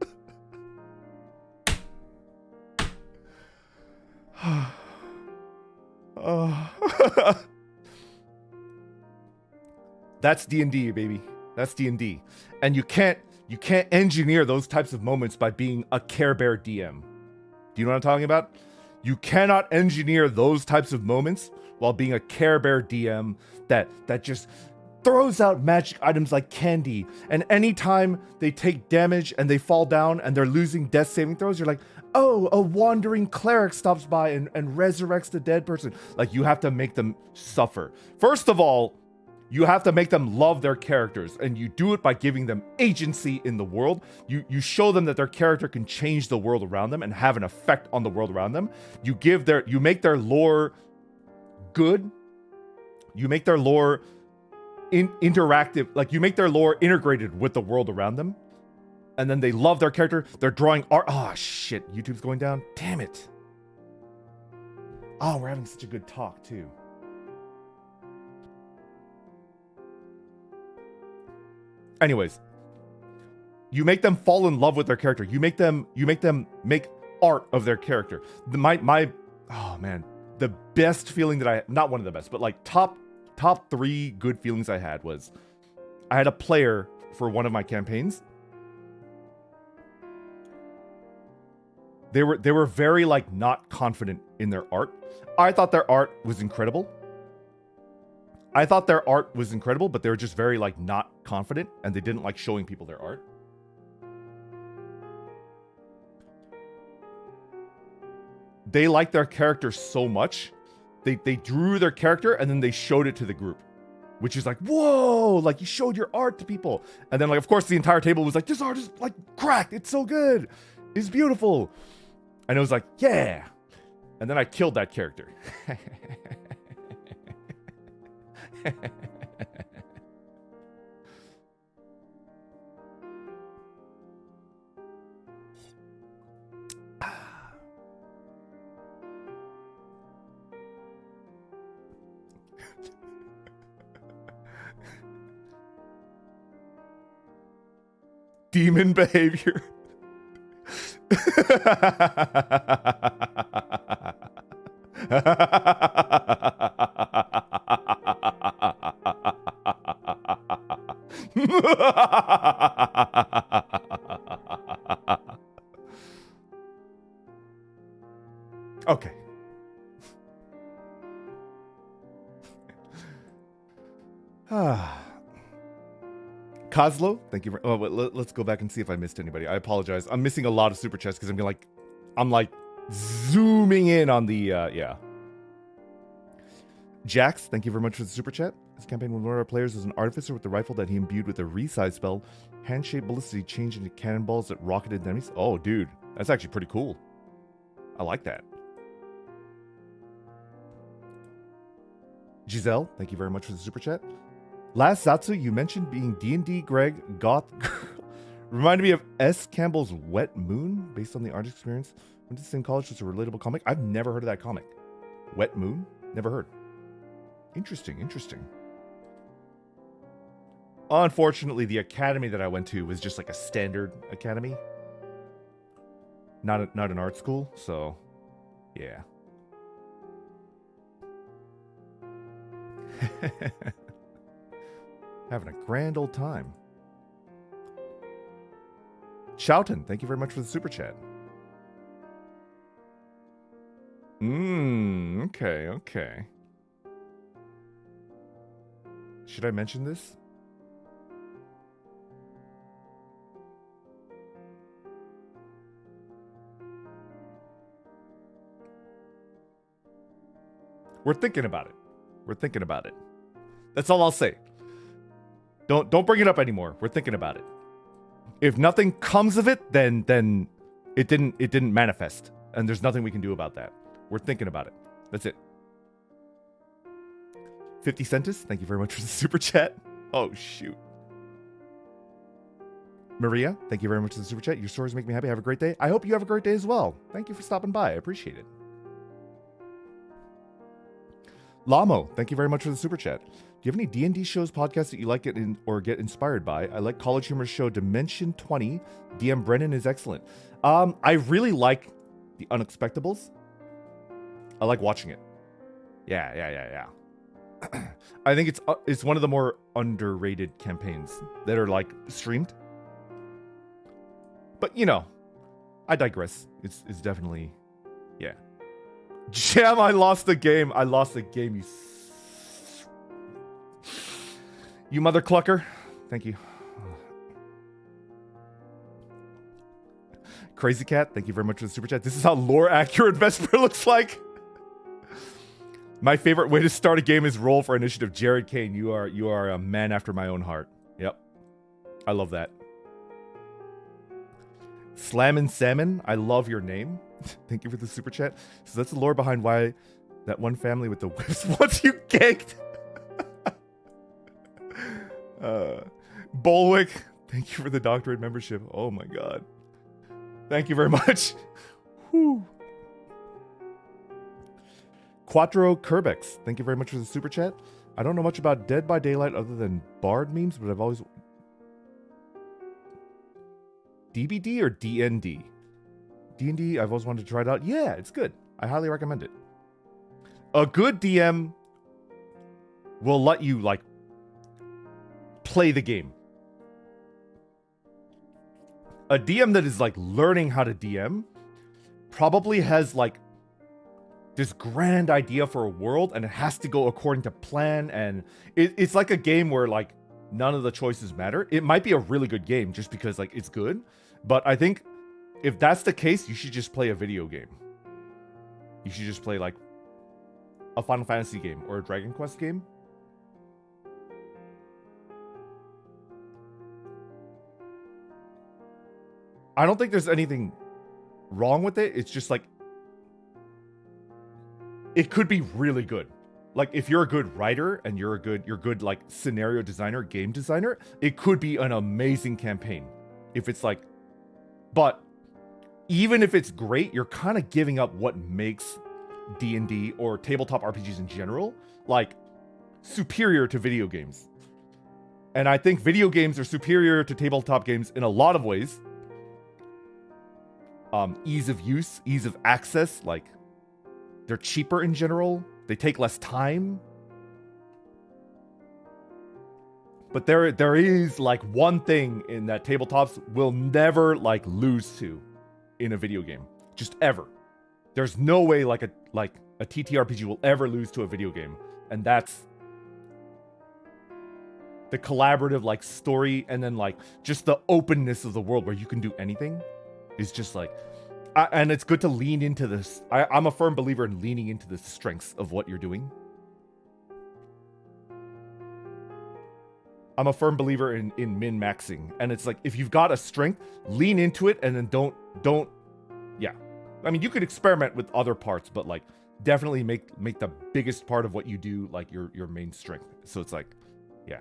That's D&D, baby. That's D&D. And you can't engineer those types of moments by being a Care Bear DM. Do you know what I'm talking about? You cannot engineer those types of moments while being a Care Bear DM that just throws out magic items like candy. And anytime they take damage and they fall down and they're losing death saving throws, you're like, oh, a wandering cleric stops by and resurrects the dead person. Like, you have to make them suffer. First of all, You have to make them love their characters, and you do it by giving them agency in the world. You show them that their character can change the world around them and have an effect on the world around them. You make their lore good. You make their lore interactive, like you make their lore integrated with the world around them. And then they love their character. They're drawing art. Oh shit, YouTube's going down. Damn it. Oh, we're having such a good talk too. Anyways, you make them fall in love with their character. You make them make art of their character. Oh man, the best feeling that not one of the best, but like top 3 good feelings I had was I had a player for one of my campaigns. They were very like not confident in their art. I thought their art was incredible. But they were just very like not confident, and they didn't like showing people their art. They liked their character so much, they drew their character and then they showed it to the group, which is like, whoa, like you showed your art to people. And then like, of course, the entire table was like, this art is like cracked. It's so good. It's beautiful. And it was like, yeah. And then I killed that character. Demon behavior. Okay. Kozlo, thank you for, let's go back and see if I missed anybody. I apologize. I'm missing a lot of super chats because I'm like zooming in on the yeah. Jax, thank you very much for the super chat. This campaign, when one of our players was an artificer with the rifle that he imbued with a resize spell, hand-shaped ballisticity changed into cannonballs that rocketed enemies. Oh, dude, that's actually pretty cool. I like that. Giselle, thank you very much for the super chat. Last Zatsu, you mentioned being D&D Greg Goth reminded me of S. Campbell's Wet Moon, based on the art experience. Went to the same college, was a relatable comic. I've never heard of that comic. Wet Moon? Never heard. Interesting. Unfortunately, the academy that I went to was just like a standard academy. Not an art school, so yeah. Having a grand old time. Chowton, thank you very much for the super chat. Okay. Should I mention this? We're thinking about it. That's all I'll say. Don't bring it up anymore. We're thinking about it. If nothing comes of it, then it didn't manifest, and there's nothing we can do about that. We're thinking about it. That's it. 50 Centus, thank you very much for the super chat. Oh shoot. Maria, thank you very much for the super chat. Your stories make me happy. Have a great day. I hope you have a great day as well. Thank you for stopping by. I appreciate it. Lamo, thank you very much for the super chat. Do you have any D&D shows, podcasts that you like or get inspired by? I like College Humor's show Dimension 20. DM Brennan is excellent. I really like The Unexpectables. I like watching it. Yeah. I think it's one of the more underrated campaigns that are like streamed. But you know, I digress. It's definitely, yeah. Jam, I lost the game. You mother clucker. Thank you. Crazy Cat, thank you very much for the super chat. This is how lore accurate Vesper looks like. My favorite way to start a game is roll for initiative. Jared Kane, you are a man after my own heart. Yep. I love that. Slammin' Salmon, I love your name. Thank you for the super chat. So that's the lore behind why that one family with the whips wants you ganked. Bolwick, thank you for the doctorate membership. Oh my god. Thank you very much. Whew. Quattro Kerbex, thank you very much for the super chat. I don't know much about Dead by Daylight other than Bard memes, but I've always... DBD or DND? D&D, I've always wanted to try it out. Yeah, it's good. I highly recommend it. A good DM will let you, like, play the game. A DM that is, like, learning how to DM probably has, like, this grand idea for a world, and it has to go according to plan, and it's like a game where, like, none of the choices matter. It might be a really good game just because, like, it's good, but I think if that's the case, you should just play a video game. You should just play, like, a Final Fantasy game or a Dragon Quest game. I don't think there's anything wrong with it. It's just, like, it could be really good. Like, if you're a good writer and you're good like scenario designer, game designer, it could be an amazing campaign. If it's like, but even if it's great, you're kind of giving up what makes D&D or tabletop RPGs in general, like, superior to video games. And I think video games are superior to tabletop games in a lot of ways. Ease of use, ease of access, like, they're cheaper in general. They take less time. But there is, like, one thing in that tabletops will never, like, lose to in a video game. Just ever. There's no way like a TTRPG will ever lose to a video game. And that's the collaborative, like, story, and then, like, just the openness of the world where you can do anything is just, like... and it's good to lean into this. I'm a firm believer in leaning into the strengths of what you're doing. I'm a firm believer in min-maxing. And it's like, if you've got a strength, lean into it and then don't... Yeah. I mean, you could experiment with other parts, but, like, definitely make the biggest part of what you do, like, your main strength. So it's like, yeah.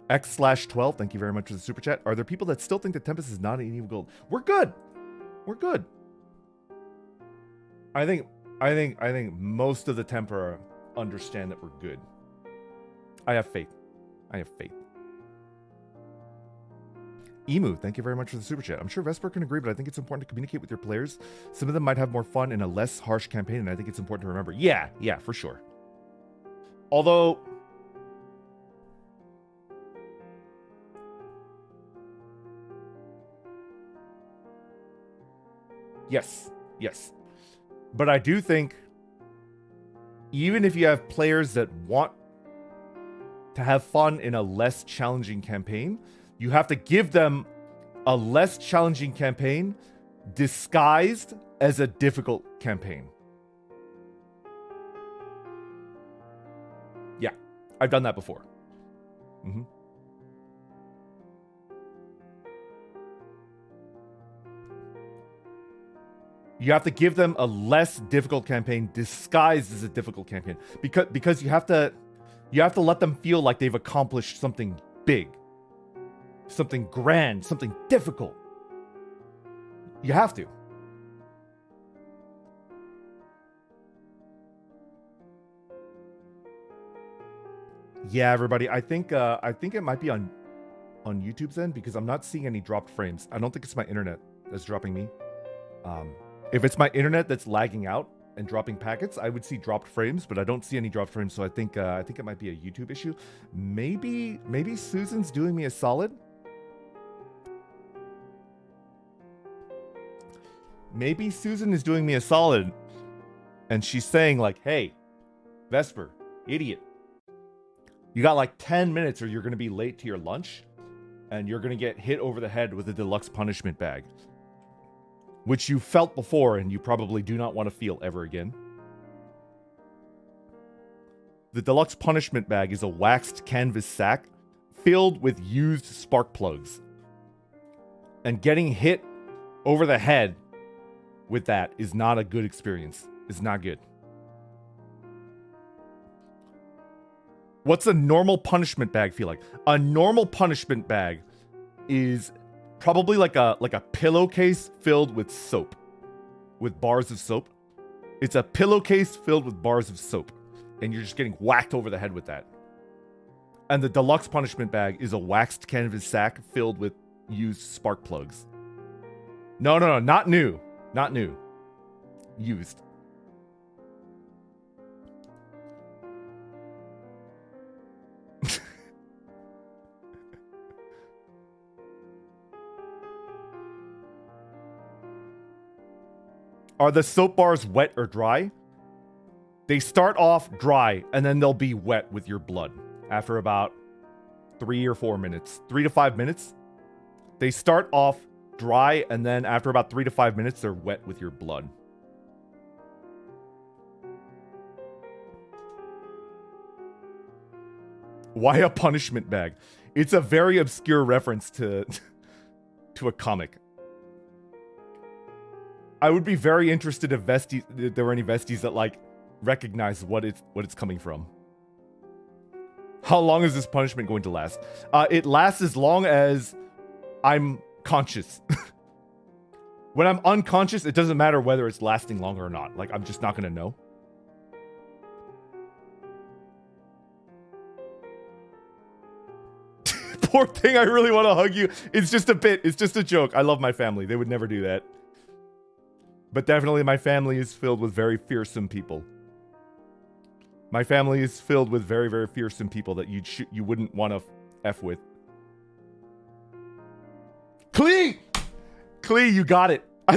X/12, thank you very much for the super chat. Are there people that still think that Tempest is not an evil gold? We're good. We're good. I think most of the Tempera understand that we're good. I have faith. I have faith. Emu, thank you very much for the super chat. I'm sure Vesper can agree, but I think it's important to communicate with your players. Some of them might have more fun in a less harsh campaign, and I think it's important to remember. Yeah, for sure. Although... Yes. But I do think even if you have players that want to have fun in a less challenging campaign, you have to give them a less challenging campaign disguised as a difficult campaign. Yeah, I've done that before. Mm-hmm. You have to give them a less difficult campaign disguised as a difficult campaign because you have to let them feel like they've accomplished something big, something grand, something difficult. You have to. Yeah, everybody. I think it might be on YouTube's end because I'm not seeing any dropped frames. I don't think it's my internet that's dropping me. If it's my internet that's lagging out and dropping packets, I would see dropped frames, but I don't see any dropped frames, so I think it might be a YouTube issue. Maybe Susan's doing me a solid. Maybe Susan is doing me a solid, and she's saying, like, hey, Vesper, idiot, you got like 10 minutes or you're going to be late to your lunch. and you're gonna get hit over the head with a deluxe punishment bag, which you felt before and you probably do not want to feel ever again. The deluxe punishment bag is a waxed canvas sack filled with used spark plugs. And getting hit over the head with that is not a good experience. It's not good. What's a normal punishment bag feel like? A normal punishment bag is probably like a pillowcase filled with soap. With bars of soap. It's a pillowcase filled with bars of soap. And you're just getting whacked over the head with that. And the deluxe punishment bag is a waxed canvas sack filled with used spark plugs. No, not new. Not new. Used. Are the soap bars wet or dry? They start off dry, and then they'll be wet with your blood after about 3 or 4 minutes. 3 to 5 minutes. They start off dry, and then after about 3 to 5 minutes, they're wet with your blood. Why a punishment bag? It's a very obscure reference to a comic. I would be very interested if there were any Vesties that like recognize what it's coming from. How long is this punishment going to last? It lasts as long as I'm conscious. When I'm unconscious, it doesn't matter whether it's lasting longer or not. Like, I'm just not gonna know. Poor thing, I really want to hug you. It's just a bit. It's just a joke. I love my family. They would never do that. But definitely my family is filled with very fearsome people. My family is filled with very, very fearsome people that you wouldn't want to F with. Klee! Klee, you got it. I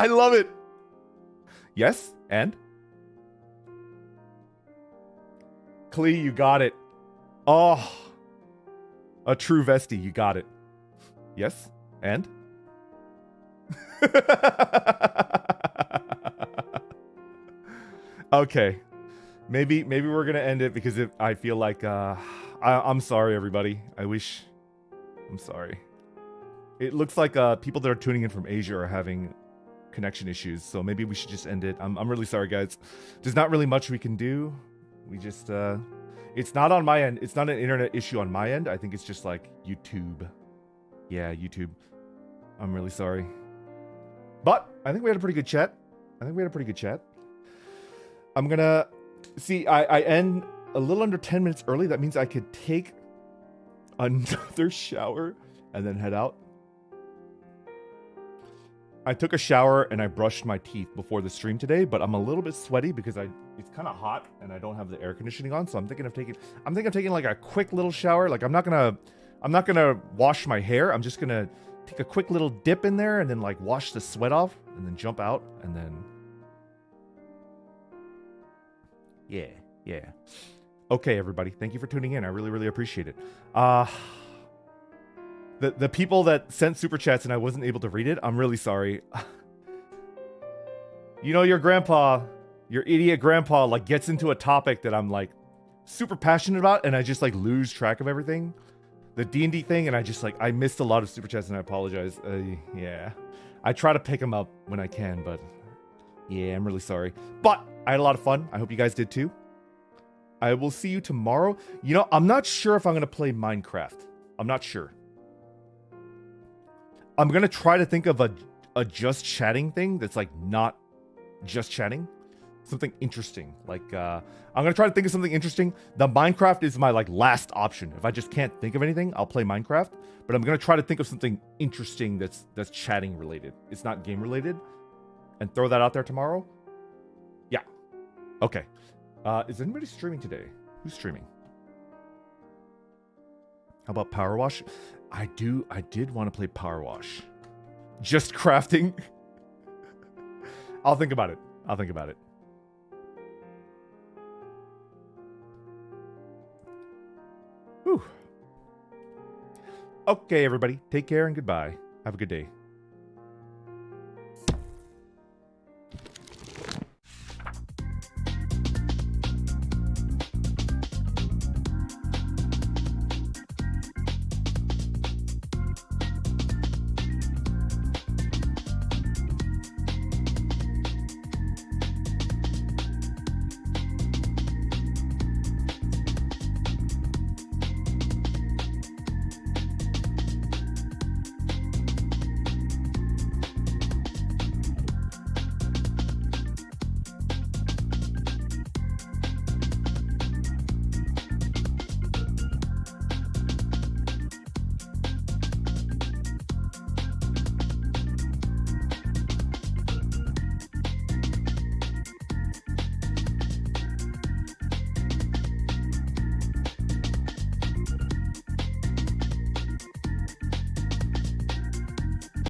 love it. Yes, and? Klee, you got it. Oh. A true Vestie, you got it. Yes, and? Okay. Maybe we're gonna end it because I feel like I'm sorry everybody. I'm sorry. It looks like people that are tuning in from Asia are having connection issues, so maybe we should just end it. I'm really sorry guys. There's not really much we can do. We just it's not on my end. It's not an internet issue on my end. I think it's just like YouTube. Yeah, YouTube. I'm really sorry. But I think we had a pretty good chat. I'm gonna see. I end a little under 10 minutes early. That means I could take another shower and then head out. I took a shower and I brushed my teeth before the stream today, but I'm a little bit sweaty because it's kind of hot and I don't have the air conditioning on, so I'm thinking of taking like a quick little shower. Like I'm not gonna wash my hair. I'm just gonna take a quick little dip in there and then like wash the sweat off and then jump out and then yeah. Okay, everybody. Thank you for tuning in. I really, really appreciate it. The people that sent super chats and I wasn't able to read it, I'm really sorry. You know, your idiot grandpa, like gets into a topic that I'm like super passionate about and I just like lose track of everything. The D&D thing, and I missed a lot of super chats and I apologize. Yeah. I try to pick them up when I can, but yeah, I'm really sorry. But I had a lot of fun. I hope you guys did too. I will see you tomorrow. You know, I'm not sure if I'm going to play Minecraft. I'm not sure. I'm going to try to think of a just chatting thing that's like not just chatting. Something interesting. Like, I'm going to try to think of something interesting. The Minecraft is my like last option. If I just can't think of anything, I'll play Minecraft. But I'm going to try to think of something interesting that's chatting related. It's not game related. And throw that out there tomorrow. Yeah. Okay. Is anybody streaming today? Who's streaming? How about Power Wash? I did want to play Power Wash. Just crafting. I'll think about it. Whew. Okay, everybody, take care and goodbye. Have a good day.